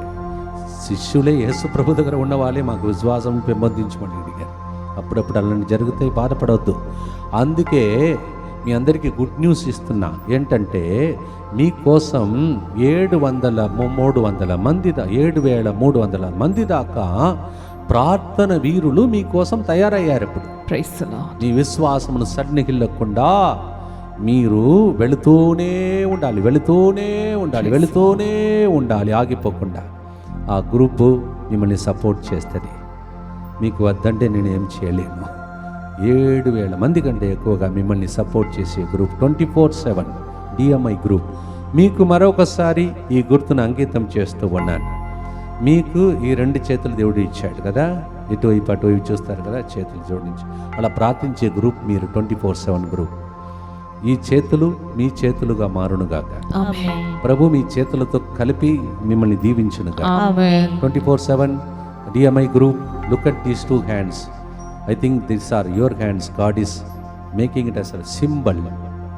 శిష్యులే యేసు ప్రభు దగ్గర ఉన్న వాళ్ళే మాకు విశ్వాసం పెంపొందించమని అడిగారు. అప్పుడప్పుడు అలాంటి జరుగుతాయి, బాధపడవద్దు. అందుకే మీ అందరికీ గుడ్ న్యూస్ ఇస్తున్నా. ఏంటంటే మీకోసం 700 మంది దాకా ప్రార్థన వీరులు మీకోసం తయారయ్యారు. ఇప్పుడు Praise the Lord. మీ విశ్వాసమును సన్నిహిల్లకుండా మీరు వెళుతూనే ఉండాలి ఆగిపోకుండా. ఆ గ్రూపు మిమ్మల్ని సపోర్ట్ చేస్తుంది. మీకు వద్దంటే నేను ఏం చేయలేను. 7,000 మంది కంటే ఎక్కువగా మిమ్మల్ని సపోర్ట్ చేసే గ్రూప్ 24/7 డిఎంఐ గ్రూప్. మీకు మరొకసారి ఈ గుర్తును అంకితం చేస్తూ ఉన్నాను. మీకు ఈ 2 చేతులు దేవుడు ఇచ్చాడు కదా, ఇటువైపు అటువైపు చూస్తారు కదా, చేతులు జోడించి అలా ప్రార్థించే గ్రూప్ మీరు 24/7 గ్రూప్. ఈ చేతులు మీ చేతులుగా మారునుగాక. Amen. ప్రభు మీ చేతులతో కలిపి మిమ్మల్ని దీవించునుగా. Amen. 24/7 DMI group, look at these 2 hands. I think these are your hands. God is making it as a symbol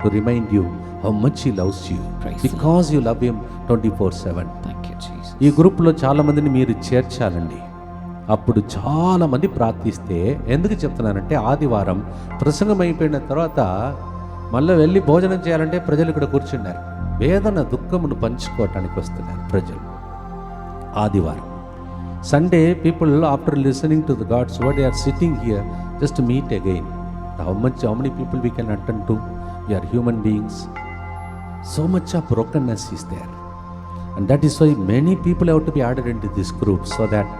to remind you how much He loves you. Praise Because you love Him 24/7. Thank you, Jesus. ఈ గ్రూప్లో చాలా మందిని మీరు చేర్చాలండి. అప్పుడు చాలా మంది ప్రార్థిస్తే, ఎందుకు చెప్తున్నానంటే ఆదివారం ప్రసంగం అయిపోయిన తర్వాత మళ్ళీ వెళ్ళి భోజనం చేయాలంటే ప్రజలు ఇక్కడ కూర్చున్నారు. వేదన దుఃఖమును పంచుకోవటానికి వస్తున్నారు ప్రజలు. ఆదివారం Sunday people after listening to the God's word they are sitting here just to meet again. How many people we can attend to? We are human beings. So much of brokenness is there and that is why many people have to be added into this group so that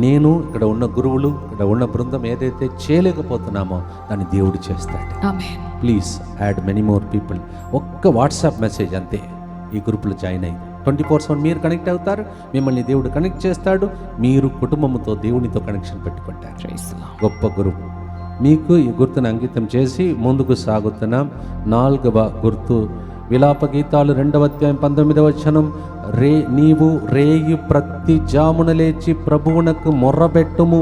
నేను ఇక్కడ ఉన్న గురువులు ఇక్కడ ఉన్న బృందం ఏదైతే చేయలేకపోతున్నామో దాన్ని దేవుడు చేస్తాడు. Amen. Please add many more people. ఒక్క వాట్సాప్ మెసేజ్ అంతే ఈ గ్రూప్లో జాయిన్ అయ్యి 24/7 మీరు కనెక్ట్ అవుతారు. మిమ్మల్ని దేవుడు కనెక్ట్ చేస్తాడు. మీరు కుటుంబంతో దేవునితో కనెక్షన్ పెట్టుకుంటారు. Praise the Lord. గొప్ప గ్రూప్. మీకు ఈ గుర్తును అంకితం చేసి ముందుకు సాగుతున్నాం. 4వ గుర్తు విలాప గీతాలు 2వ అధ్యాయం 19వ వచనం. నీవు రేయి ప్రతి జామున లేచి ప్రభువునకు మొర్రబెట్టుము,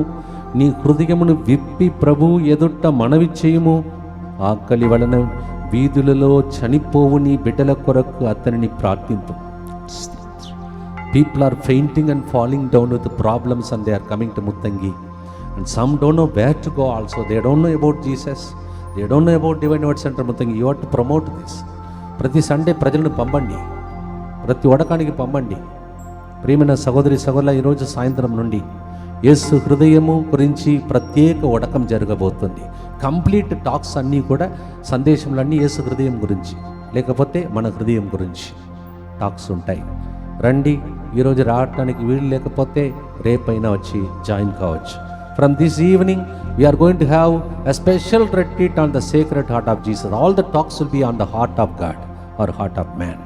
నీ హృదయమును విప్పి ప్రభువు ఎదుట మనవి చేయుము. ఆకలి వలన వీధులలో చనిపోవు నీ బిడ్డల కొరకు అతనిని ప్రార్థింపు. People are fainting and falling down with the problems and they are coming to Muttangi. And some don't know where to go also. They don't know about Jesus. They don't know about Divine Word Center Muttangi. You have to promote this. ప్రతి సండే ప్రజలను పంపండి, ప్రతి వడకానికి పంపండి. ప్రియమైన సహోదరి సహోదరుల, ఈరోజు సాయంత్రం నుండి యేసు హృదయము గురించి ప్రత్యేక ఉడకం జరగబోతుంది. కంప్లీట్ టాక్స్ అన్నీ కూడా, సందేశంలన్నీ యేసు హృదయం గురించి, లేకపోతే మన హృదయం గురించి టాక్స్ ఉంటాయి. రండి, ఈరోజు రావడానికి వీలు లేకపోతే రేపైనా వచ్చి జాయిన్ కావచ్చు. From this evening we're going to have a special retreat on the sacred heart of Jesus. All the talks will be on the heart of God or heart of man.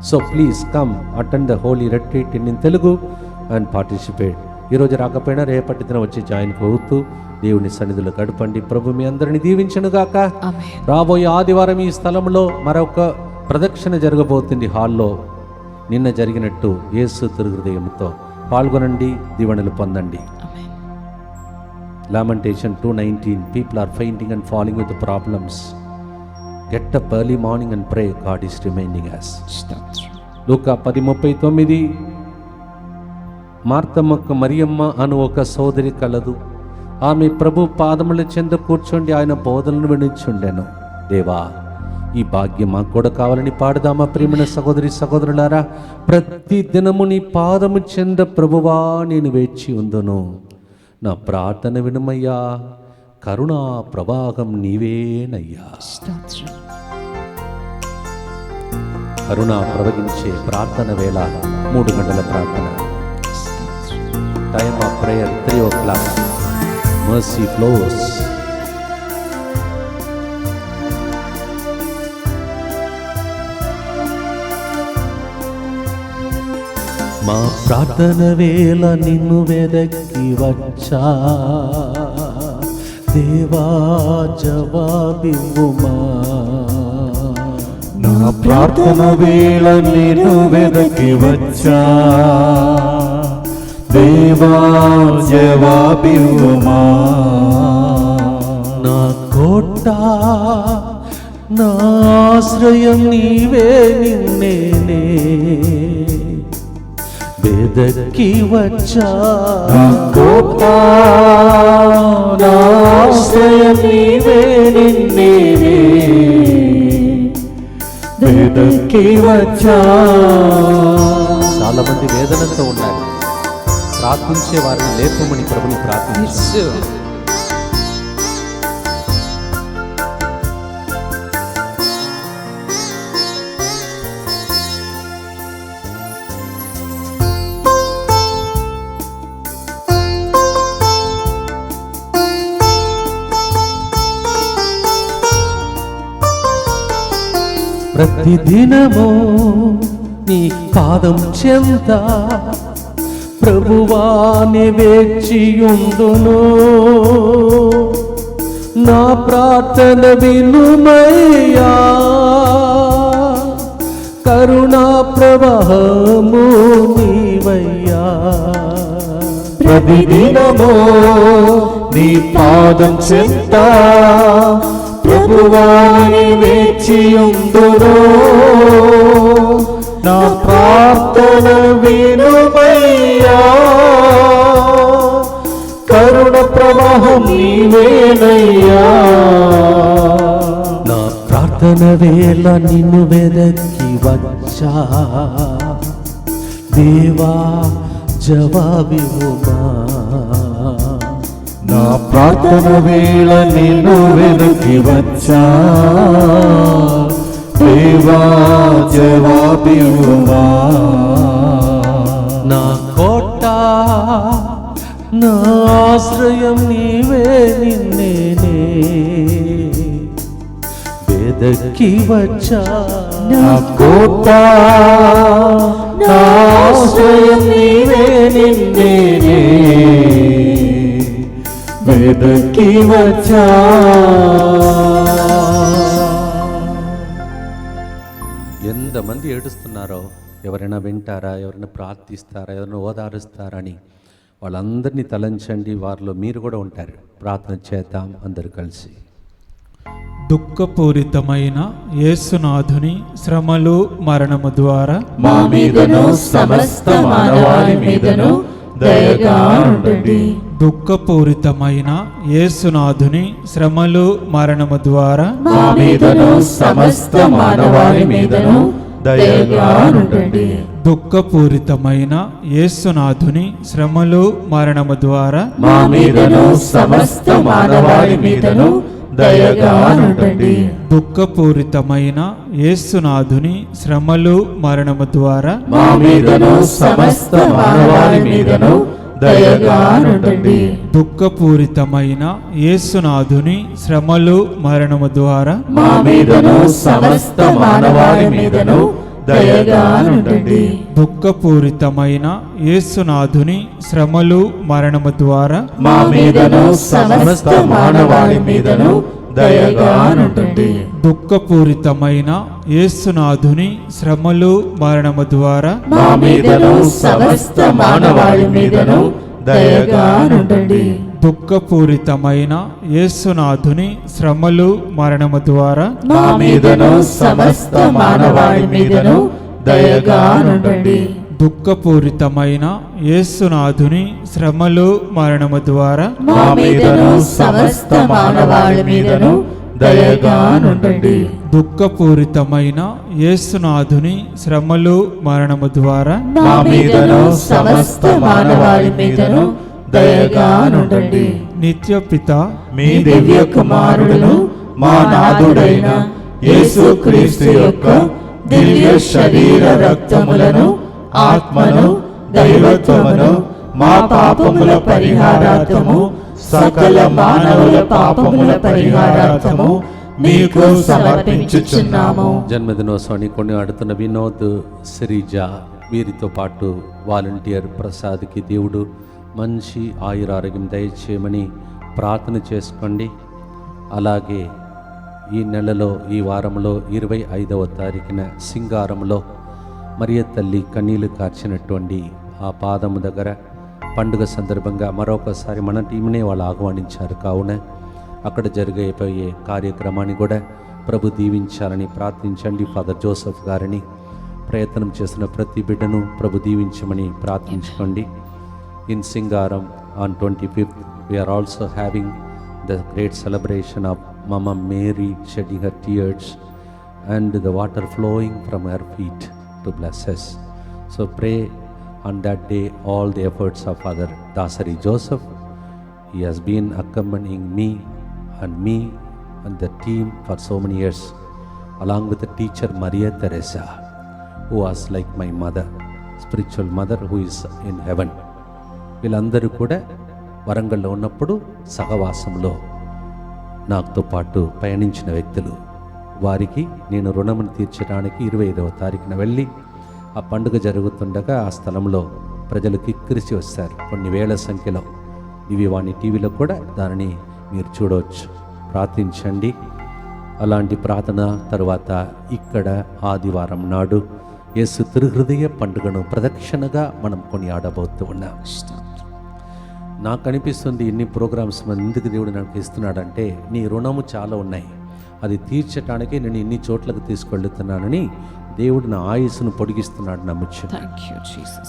So please come attend the holy retreat in Telugu and participate. ఈరోజు రాకపోయినా రేపటి దినం వచ్చి జాయిన్ అవుతూ దేవుని సన్నిధిలో గడపండి. ప్రభు మీ అందరిని దీవించును గాక. రాబోయే ఆదివారం ఈ స్థలంలో మరొక ప్రదక్షిణ జరగబోతుంది హాల్లో. నిన్న జరిగినట్టు యేసు తిరుహృదయంతో పాల్గొనండి, దీవెనలు పొందండి. Lamentation 2:19 People are fainting and falling with the problems. Get up early morning and pray. God is reminding us. లూకా 10:39 మార్తమ్మకు మరియమ్మ అను ఒక సోదరి కలదు. ఆమె ప్రభు పాదముల చెంత కూర్చోండి ఆయన బోధనలు వినిచుండెను. దేవా, ఈ భాగ్యం మాకు కూడా కావాలని పాడుదామా? ప్రియమైన సహోదరి సహోదరులారా, ప్రతి దినము నీ పాదము చెంద ప్రభువా నేను వేచి ఉందును. నా ప్రార్థన వినుమయ్యా, కరుణా ప్రవాహం నీవేనయ్యా. కరుణా ప్రవహించే ప్రార్థన వేళ 3 గంటల ప్రార్థన. Time of prayer 3 o'clock. Mercy flows. మా ప్రార్థన వేళ నిన్ను వెదకి వచ్చా, దేవా జవాబివ్వుమా. నా ప్రార్థన వేళ నిన్ను వెదకి వచ్చా, దేవా జవాబివ్వుమా. నా కోట నా ఆశ్రయం నీవే, నిన్నేనే వెదకి వచ్చా. నా కోట నా ఆశ్రయం నీవే, నిన్నేనే వెదకి వచ్చా. చాలా మంది వేదనతో ఉన్నారు. ప్రార్థించే వారిని లేపమని ప్రభుని ప్రార్థించారు. ప్రతిదినము నీ పాదం చెంత ప్రభువాని వేచియుందును. నా ప్రార్థన వినుమయ్యా, కరుణా ప్రవాహము నీవయ్యా. ప్రతిదినము నీ పాదం చెంత ప్రభువాని వేచియుందును. నా ప్రార్థన వినుమయ్యా, కరుణ ప్రవాహం నీవేనయ్యా. నా ప్రార్థన వేళ నిన్ను వెదకి వచ్చా, దేవా జవాబివ్వుమా. నా ప్రార్థన వేళ నిన్ను వెదకి వచ్చా, దేవా జవాబివ్వుమా. నా కోట నా ఆశ్రయం నీవే, నిన్నేనే వెదకి వచ్చా. నా కోట నా ఆశ్రయం నీవే, నిన్నేనే వెదకి వచ్చా. ఎంతమంది ఏడుస్తున్నారో, ఎవరైనా వింటారా, ఎవరైనా ప్రార్థిస్తారా, ఎవరైనా ఓదారుస్తారా అని వాళ్ళందరినీ తలంచండి. వారిలో మీరు కూడా ఉంటారు. ప్రార్థన చేద్దాం అందరూ కలిసి. దుఃఖపూరితమైన యేసునాథుని శ్రమలు మరణము ద్వారా మా మీదను సమస్త మానవాళి మీదను దయగా ఉండండి. దుఃఖపూరితమైన యేసునాథుని శ్రమలు మరణము ద్వారా మా మీదను సమస్త మానవాళి మీదను దయగా ఉండండి. దుఃఖపూరితమైన యేసునాథుని శ్రమలు మరణము ద్వారా మా మీదను సమస్త మానవాళి మీదను దయగా ఉండండి. దుఃఖపూరితమైన యేసునాథుని శ్రమలు మరణము ద్వారా మా మీదను సమస్త మానవాళి మీదను దయగా ఉండండి. దుఃఖపూరితమైన యేసునాథుని శ్రమలు మరణము ద్వారా మా మీదను సమస్త మానవాళి మీదను దయగా ఉండండి. దుఃఖపూరితమైన యేసునాథుని శ్రమలు మరణము ద్వారా మా మీదను సమస్త మానవాళి మీదను దయగా ఉండండి. దుఃఖపూరితమైన యేసునాథుని శ్రమలు మరణము ద్వారా మా మీదను సమస్త మానవాళి మీదను దయగా ఉండండి. దుఃఖపూరితమైన యేసునాథుని శ్రమలు మరణము ద్వారా మా మీదను సమస్త మానవాళి మీదను దయగా ఉండండి. దుఃఖపూరితమైన యేసునాథుని శ్రమలు మరణము ద్వారా మా మీదను సమస్త మానవాళి మీదను దయగా ఉండండి. దుఃఖపూరితమైన యేసునాథుని శ్రమలు మరణము ద్వారా మా మీదను సమస్త మానవాళి మీదను దయగా ఉండండి. నిత్యపిత మీ దివ్య కుమారుడును మా నాథుడైన యేసుక్రీస్తు యొక్క దివ్య శరీర రక్తములను ఆత్మను దైవత్వమును మా పాపముల పరిహారార్థము సకల మానవుల పాపముల పరిహారార్థము మీకు సమర్పించుచున్నాము. జన్మదినోత్సవాన్ని కొనియాడుతున్న వినోద్, సిరిజ, వీరితో పాటు వాలంటీర్ ప్రసాద్కి దేవుడు మంచి ఆయురారోగ్యం దయచేయమని ప్రార్థన చేసుకోండి. అలాగే ఈ నెలలో ఈ వారంలో 25వ తారీఖున సింగారంలో మరియ తల్లి కన్నీళ్లు కార్చినటువంటి ఆ పాదము దగ్గర పండుగ సందర్భంగా మరొకసారి మన టీంనే వాళ్ళు ఆహ్వానించారు. కావున అక్కడ జరిగిపోయే కార్యక్రమాన్ని కూడా ప్రభు దీవించాలని ప్రార్థించండి. ఫాదర్ జోసెఫ్ గారిని ప్రయత్నం చేసిన ప్రతి బిడ్డను ప్రభు దీవించమని ప్రార్థించుకోండి. In Singaram on 25th, we are also having the great celebration of Mama Mary shedding her tears and the water flowing from her feet to bless us. So pray on that day all the efforts of Father Dasari Joseph. He has been accompanying me and the team for so many years, along with the teacher Maria Teresa, who was like my mother, spiritual mother who is in heaven. వీళ్ళందరూ కూడా వరంగల్లో ఉన్నప్పుడు సహవాసంలో నాతో పాటు పయనించిన వ్యక్తులు. వారికి నేను రుణమును తీర్చడానికి 25వ తారీఖున వెళ్ళి ఆ పండుగ జరుగుతుండగా ఆ స్థలంలో ప్రజలు కిక్కిరిసి వస్తారు కొన్ని వేల సంఖ్యలో. ఇవి వాణి టీవీలో కూడా దానిని మీరు చూడవచ్చు. ప్రార్థించండి. అలాంటి ప్రార్థన తరువాత ఇక్కడ ఆదివారం నాడు యేసు తిరుహృదయ పండుగను ప్రదక్షిణగా మనం కొనియాడబోతూ ఉన్నాం. నాకు అనిపిస్తుంది ఇన్ని ప్రోగ్రామ్స్ ఎందుకు దేవుడు నాకు ఇస్తున్నాడంటే నీ రుణము చాలా ఉన్నాయి, అది తీర్చడానికి నేను ఇన్ని చోట్లకు తీసుకెళ్తున్నానని దేవుడు నా ఆయుస్సును పొడిగిస్తున్నాడు నమ్మచ్చు.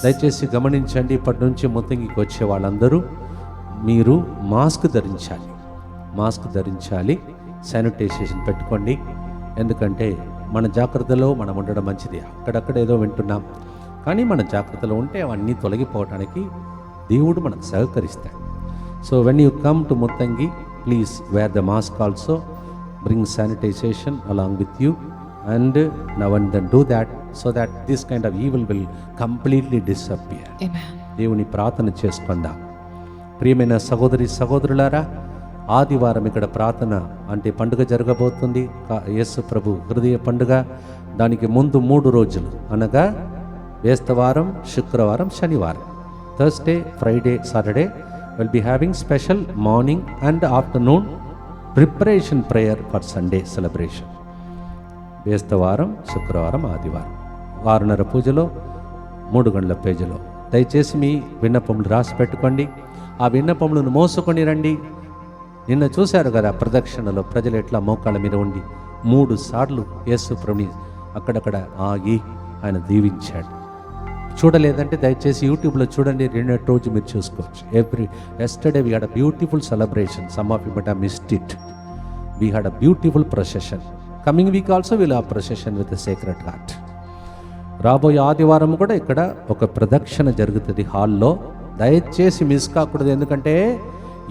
దయచేసి గమనించండి. ఇప్పటి నుంచి మొత్తంకి వచ్చే వాళ్ళందరూ మీరు మాస్క్ ధరించాలి, శానిటైజేషన్ పెట్టుకోండి. ఎందుకంటే మన జాగ్రత్తలో మనం ఉండడం మంచిది. అక్కడక్కడ ఏదో వింటున్నాం, కానీ మన జాగ్రత్తలో ఉంటే అవన్నీ తొలగిపోవడానికి దేవుడు మనకు సహకరిస్తాడు. So when you come to Muthangi, please wear the mask also, bring sanitization along with you, and now and then do that so that this kind of evil will completely disappear. దేవుని ప్రార్థన చేసుకుందాం. ప్రియమైన సహోదరి సహోదరులారా, ఆదివారం ఇక్కడ ప్రార్థన అంటే పండుగ జరగబోతుంది. యేసు ప్రభు హృదయ పండుగ. దానికి ముందు 3 రోజులు అనగా బేస్తవారం, శుక్రవారం, శనివారం, Thursday, Friday, Saturday will be having special morning and afternoon preparation prayer for Sunday celebration. బేస్తవారం, శుక్రవారం, ఆదివారం 6:30 పూజలో 3 గంటల పేజీలో. దయచేసి మీ విన్నపములు రాసి పెట్టుకోండి. ఆ విన్నపములను మోసుకొని రండి. నిన్న చూశారు కదా ప్రదక్షిణలో ప్రజలు ఎట్లా మోకాళ్ళ మీద ఉండి 3 సార్లు యేసు ప్రభుని అక్కడక్కడ ఆగి ఆయన దీవించాడు. చూడలేదంటే దయచేసి యూట్యూబ్లో చూడండి. 2 రోజు మీరు చూసుకోవచ్చు. Yesterday we had a beautiful celebration. Some of you but have missed it. We had a beautiful procession. Coming week also will have procession with the sacred heart. రాబోయే ఆదివారం కూడా ఇక్కడ ఒక ప్రదక్షిణ జరుగుతుంది హాల్లో. దయచేసి మిస్ కాకూడదు. ఎందుకంటే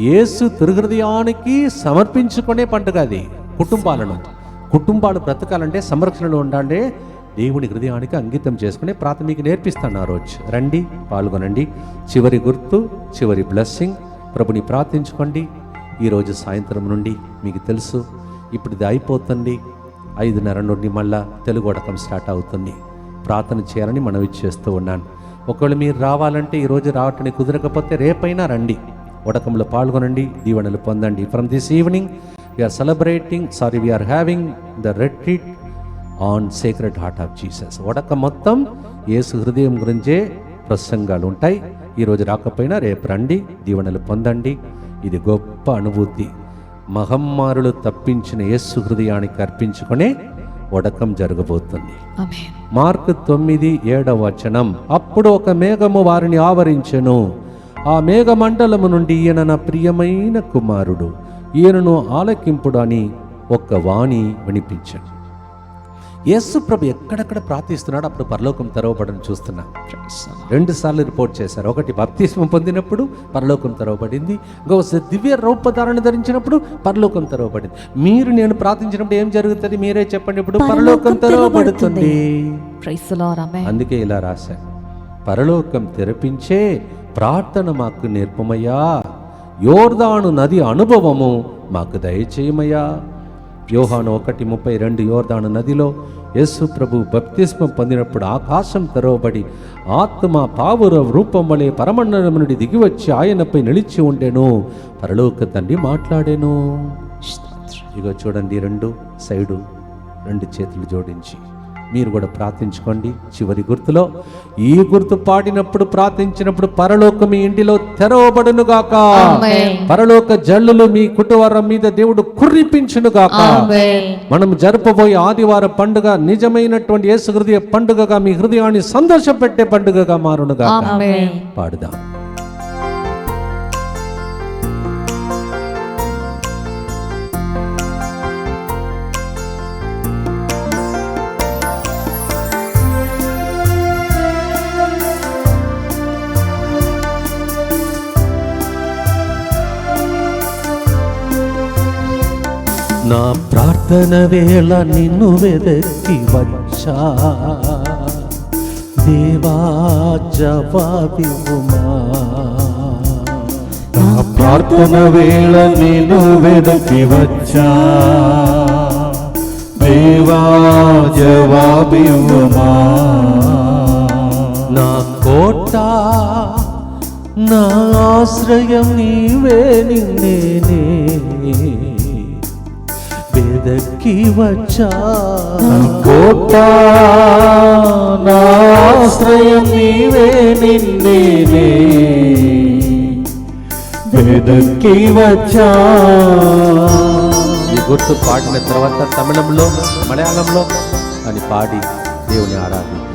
యేసు తిరుహృదయానికి సమర్పించుకునే పండుగ అది. కుటుంబాలు బ్రతకాలంటే సంరక్షణలో ఉండాలంటే దేవుని హృదయానికి అంకితం చేసుకుని ప్రాథమిక నేర్పిస్తాను ఆ రోజు. రండి, పాల్గొనండి. చివరి గుర్తు, చివరి బ్లెస్సింగ్. ప్రభుని ప్రార్థించుకోండి. ఈరోజు సాయంత్రం నుండి మీకు తెలుసు ఇప్పుడు ఇది అయిపోతుంది. 5:30 నుండి మళ్ళా తెలుగు వడకం స్టార్ట్ అవుతుంది. ప్రార్థన చేయాలని మనవి చేస్తూ ఉన్నాను. ఒకవేళ మీరు రావాలంటే ఈరోజు రావటానికి కుదరకపోతే రేపైనా రండి, వడకంలో పాల్గొనండి, దీవెనలు పొందండి. From this evening we are having the retreat on sacred heart of Jesus. వడక మొత్తం యేసు హృదయం గురించే ప్రసంగాలు ఉంటాయి. ఈరోజు రాకపోయినా రేపు రండి, దీవెనలు పొందండి. ఇది గొప్ప అనుభూతి. మహమ్మారులు తప్పించిన యేసు హృదయానికి అర్పించుకునే వడకం జరగబోతుంది. మార్కు 9:7 అప్పుడు ఒక మేఘము వారిని ఆవరించెను. ఆ మేఘమండలము నుండి ఈయన నా ప్రియమైన కుమారుడు, ఈయనను ఆలకింపుడు అని ఒక్క వాణి వినిపించాను. యేసు ప్రభు ఎక్కడెక్కడ ప్రార్థిస్తున్నాడు అప్పుడు పరలోకం తెరవబడని చూస్తున్నా. 2 సార్లు రిపోర్ట్ చేశారు. ఒకటి బాప్తిస్మం పొందినప్పుడు పరలోకం తెరవబడింది, ఇంకొకసారి దివ్య రూపధారణ ధరించినప్పుడు పరలోకం తెరవబడింది. మీరు నేను ప్రార్థించినప్పుడు ఏం జరుగుతుంది మీరే చెప్పండి. ఇప్పుడు పరలోకం తెరవబడుతుంది. అందుకే ఇలా రాశాను, పరలోకం తెరపించే ప్రార్థన మాకు నేర్పమయ్యా, యోర్దాను నది అనుభవము మాకు దయచేయమయ్యా. యోహాను 1:32 యోర్దాను నదిలో యేసు ప్రభు బప్తిస్మం పొందినప్పుడు ఆకాశం తెరవబడి ఆత్మ పావుర రూపం వలె పరమండలం నుండి దిగివచ్చి ఆయనపై నిలిచి ఉండెను. పరలోక తండ్రి మాట్లాడెను. ఇగో చూడండి, 2 సైడు 2 చేతులు జోడించి మీరు కూడా ప్రార్థించుకోండి. చివరి గుర్తులో ఈ గుర్తు పాడినప్పుడు ప్రార్థించినప్పుడు పరలోకం మీ ఇంటిలో తెరవబడును గాక. పరలోక జల్లులు మీ కుటుంబం మీద దేవుడు కుర్రిపించును గాక. మనం జరపబోయే ఆదివారం పండుగ నిజమైనటువంటి యేసు హృదయ పండుగగా మీ హృదయాన్ని సంతోషపెట్టే పండుగగా మారును గాక. పాడుదాం. నా ప్రార్థన వేళ నిన్ను వెదకి వచ్చా దేవా, జవాబివ్వుమా. నా ప్రార్థన వేళ నిన్ను వెదకి వచ్చా దేవా, జవాబివ్వుమా. నా కోట, నా ఆశ్రయం నీవే, నిన్నేనే వెదకి వచ్చా. కోట, నా ఆశ్రయం నీవే, నిన్నేనే వెదకి వచ్చా. ఈ గుర్తు పాడిన తర్వాత తమిళంలో మలయాళంలో అని పాడి దేవుని ఆరాధించారు.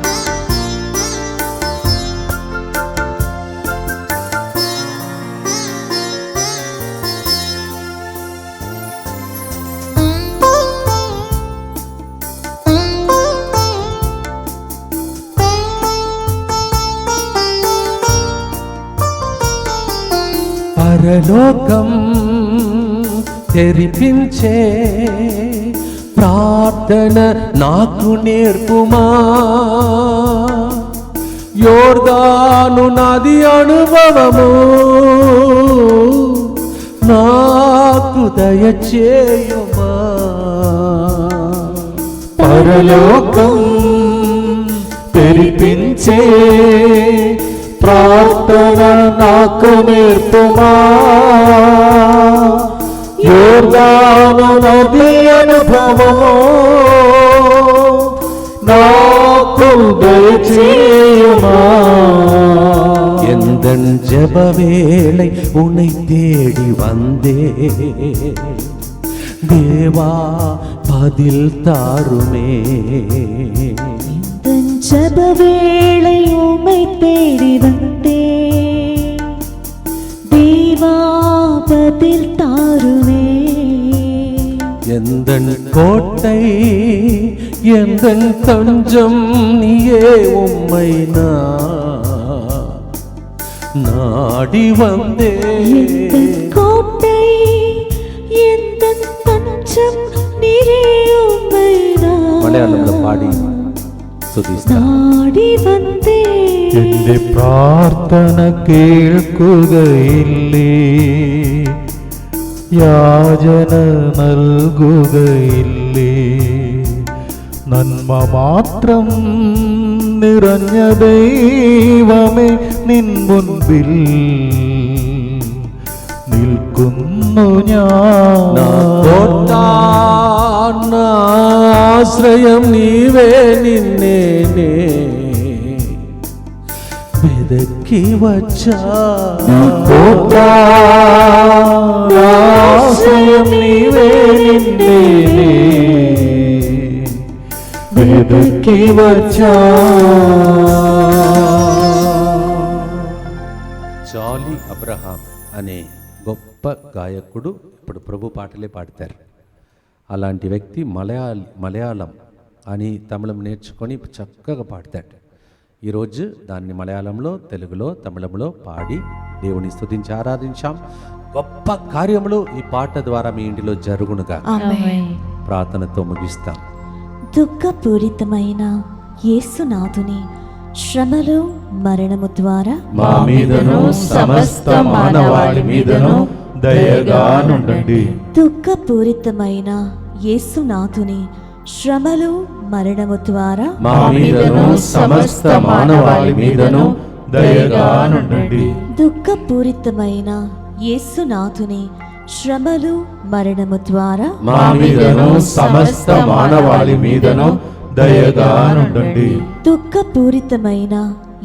పరలోకం తెరిపించే ప్రార్థన నాకు నేర్పుమా, యోర్దాను నది అనుభవము నాకు దయచేయుమా. పరలోకం తెరిపించే ప్రార్థన నాకు నేర్పుమా, యోర్దాను నది అనుభవము నాకు దయచేయుమా. எந்தன் ஜெப வேளை உன்னை தேடி வந்தே, தேவா பதில் தாருமே. ஜப வேளை உம்மை தேடி வந்தே, தேவா பதில் தாருமே. எந்தன் கோட்டை ఎందెంతంజం నీయే ఉమ్మైనా நாடி வந்தே கோட்டை எந்த தஞ்சம் நீரே உம்மைனா மலையாளம்ல பாடி சுதிஸ்தா நாடி வந்தே എന്റെ പ്രാർത്ഥന കേൾക്കുകയില്ലേ, യാചന നൽകുകയില്ലേ, നന്മ മാത്രം നിറഞ്ഞ ദൈവമേ നിൻ മുൻപിൽ നിൽക്കുന്നു ഞാൻ. ఆశ్రయం నీవే నిన్నే వెదకి వచ్చా ఆశ్రయం నీవే నిన్నే వెదకి వచ్చా. జాలీ అబ్రహాం అనే గొప్ప గాయకుడు ఇప్పుడు ప్రభు పాటలే పాడతారు. అలాంటి వ్యక్తి మలయాళం అని తమిళం నేర్చుకొని చక్కగా పాడతాడు. ఈరోజు దాన్ని మలయాళంలో, తెలుగులో, తమిళంలో పాడి దేవుని స్తుతించి ఆరాధించాం. గొప్ప కార్యములు ఈ పాట ద్వారా మీ ఇంటిలో జరుగునుగా. ప్రార్థనతో ముగిస్తాం. దుఃఖపూరితమైన యేసునాథుని శ్రమలు మరణము ద్వారా మా మీదను సమస్త మానవాళి మీదను దయగా నుండండి. దుఃఖపూరితమైన యేసునాథుని శ్రమలు మరణము ద్వారా మా మీదను సమస్త మానవాళి మీదను దయగా నుండండి. దుఃఖపూరితమైన యేసునాథుని శ్రమలు మరణము ద్వారా మా మీదను సమస్త మానవాళి మీదను దయగా నుండండి. దుఃఖపూరితమైన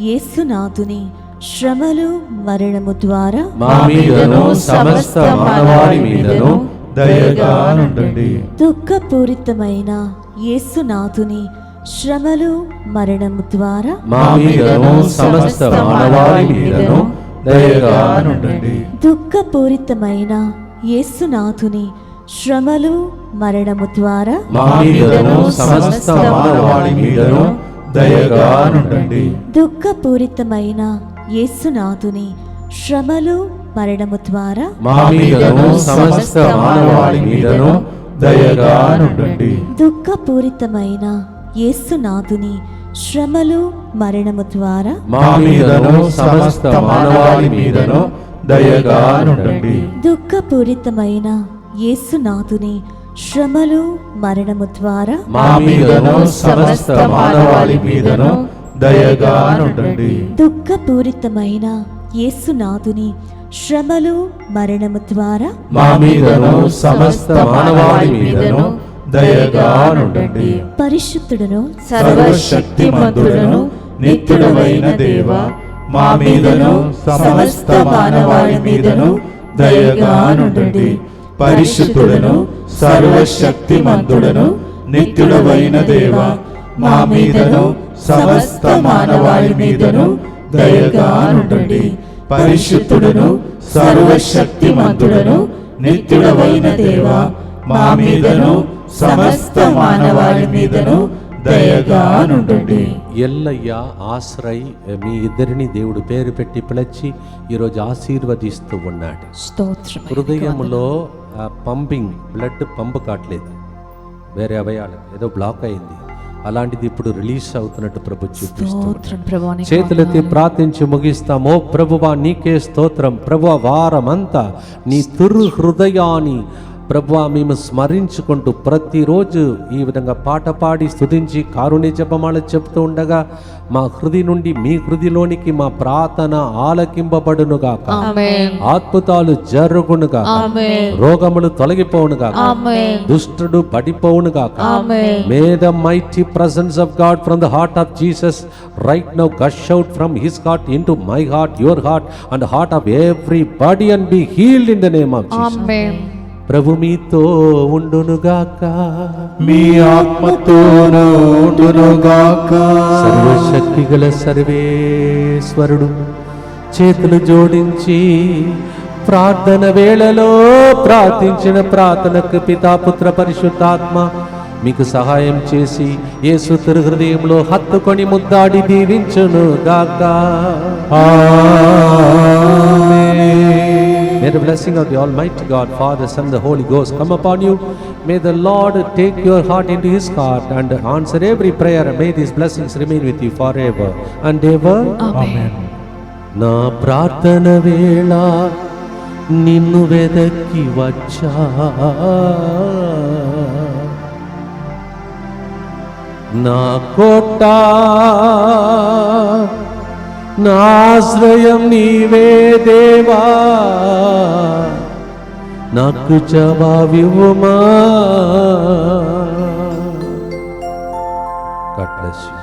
యేసునాథుని శ్రమలు మరణము ద్వారా మా మీదను సమస్త మానవాళి మీదను దయగా నుండండి. దుఃఖపూరితమైన యేసునాథుని శ్రమలు మరణము ద్వారా మా మీదను సమస్త మానవాళి మీదను దయగా నుండండి. దుఃఖపూరితమైన యేసునాథుని శ్రమలు మరణము ద్వారా మా మీదను సమస్త మానవాళి మీదను దయగా నుండండి. దుఃఖపూరితమైన యేసునాథుని శ్రమలు మరణము ద్వారా మా మీదను సమస్త మానవాళి మీదను దయగా నుండండి. దుఃఖపూరితమైన యేసునాథుని శ్రమలు మరణము ద్వారా మా మీదను సమస్త మానవాళి మీదను దయగా నుండండి. దుఃఖపూరితమైన యేసునాథుని శ్రమలు మరణము ద్వారా మా మీదను సమస్త మానవాళి మీదను దయగా నుండండి. దుఃఖపూరితమైన యేసునాథుని శ్రమలు మరణము ద్వారా మా మీదను సమస్త మానవాళి మీదను దయగా నుండండి. పరిశుద్ధుడను సర్వశక్తిమంతుడను నిత్యుడవైన దేవ, మా మీదను సమస్త మానవాళి మీదను దయగా నుండండి. పరిశుద్ధుడను సర్వశక్తిమంతుడను నిత్యుడవైన దేవ, మా మీదను సమస్త మానవాళి మీదను దయగా నుండండి. పరిశుద్ధుడను సర్వశక్తిమంతుడను నిత్యుడవైన దేవ, మా మీదను సమస్త మానవాళి మీదను దయగా నుండండి. ఎల్లయ్య ఆశ్రయ్ మీ ఇద్దరిని దేవుడు పేరు పెట్టి పిలిచి ఈరోజు ఆశీర్వదిస్తూ ఉన్నాడు. స్తోత్రం. హృదయంలో పంపింగ్ బ్లడ్ పంపు కావట్లేదు, వేరే అవయాలు ఏదో బ్లాక్ అయింది, అలాంటిది ఇప్పుడు రిలీజ్ అవుతున్నట్టు ప్రభు చూపిస్తున్నాడు. చేతులెత్తి ప్రార్థించి ముగిస్తాము. ప్రభువా నీకే స్తోత్రం. ప్రభువా వారమంతా నీ తురు హృదయాన్ని ప్రభువా మేము స్మరించుకుంటూ ప్రతిరోజు ఈ విధంగా పాట పాడి స్తుతించి కారుణ్య జపమాల చెప్తూ ఉండగా మా హృదయ నుండి మీ హృదయలోనికి మా ప్రార్థన ఆలకింపబడునుగాక. అద్భుతాలు జరుగునుగాక. రోగములు తొలగిపోవునుగాక. దుష్టుడు పడిపోవునుగాక. May the mighty presence of God from the heart of Jesus right now gush out from his heart into my heart, your heart and the heart of everybody and be healed in the name of Jesus. ప్రభు మీతో ఉండునుగాక. మీ ఆత్మతోనూ ఉండునుగాక. సర్వశక్తి గల సర్వేశ్వరుడు చేతులు జోడించి ప్రార్థన వేళలో ప్రార్థించిన ప్రార్థనకు పితాపుత్ర పరిశుద్ధాత్మ మీకు సహాయం చేసి యేసు తిరు హృదయంలో హత్తుకొని ముద్దాడి దీవించును గాక. May the blessing of the Almighty God, Father, Son, the Holy Ghost come upon you. May the Lord take your heart into His heart and answer every prayer. May these blessings remain with you forever and ever. Amen. నా ప్రార్థన వేళ నిన్ను వెదకి వచ్చా, నా కోట నా ఆశ్రయం నీవే దేవా, నాకు జవాబివ్వుమా. God bless you.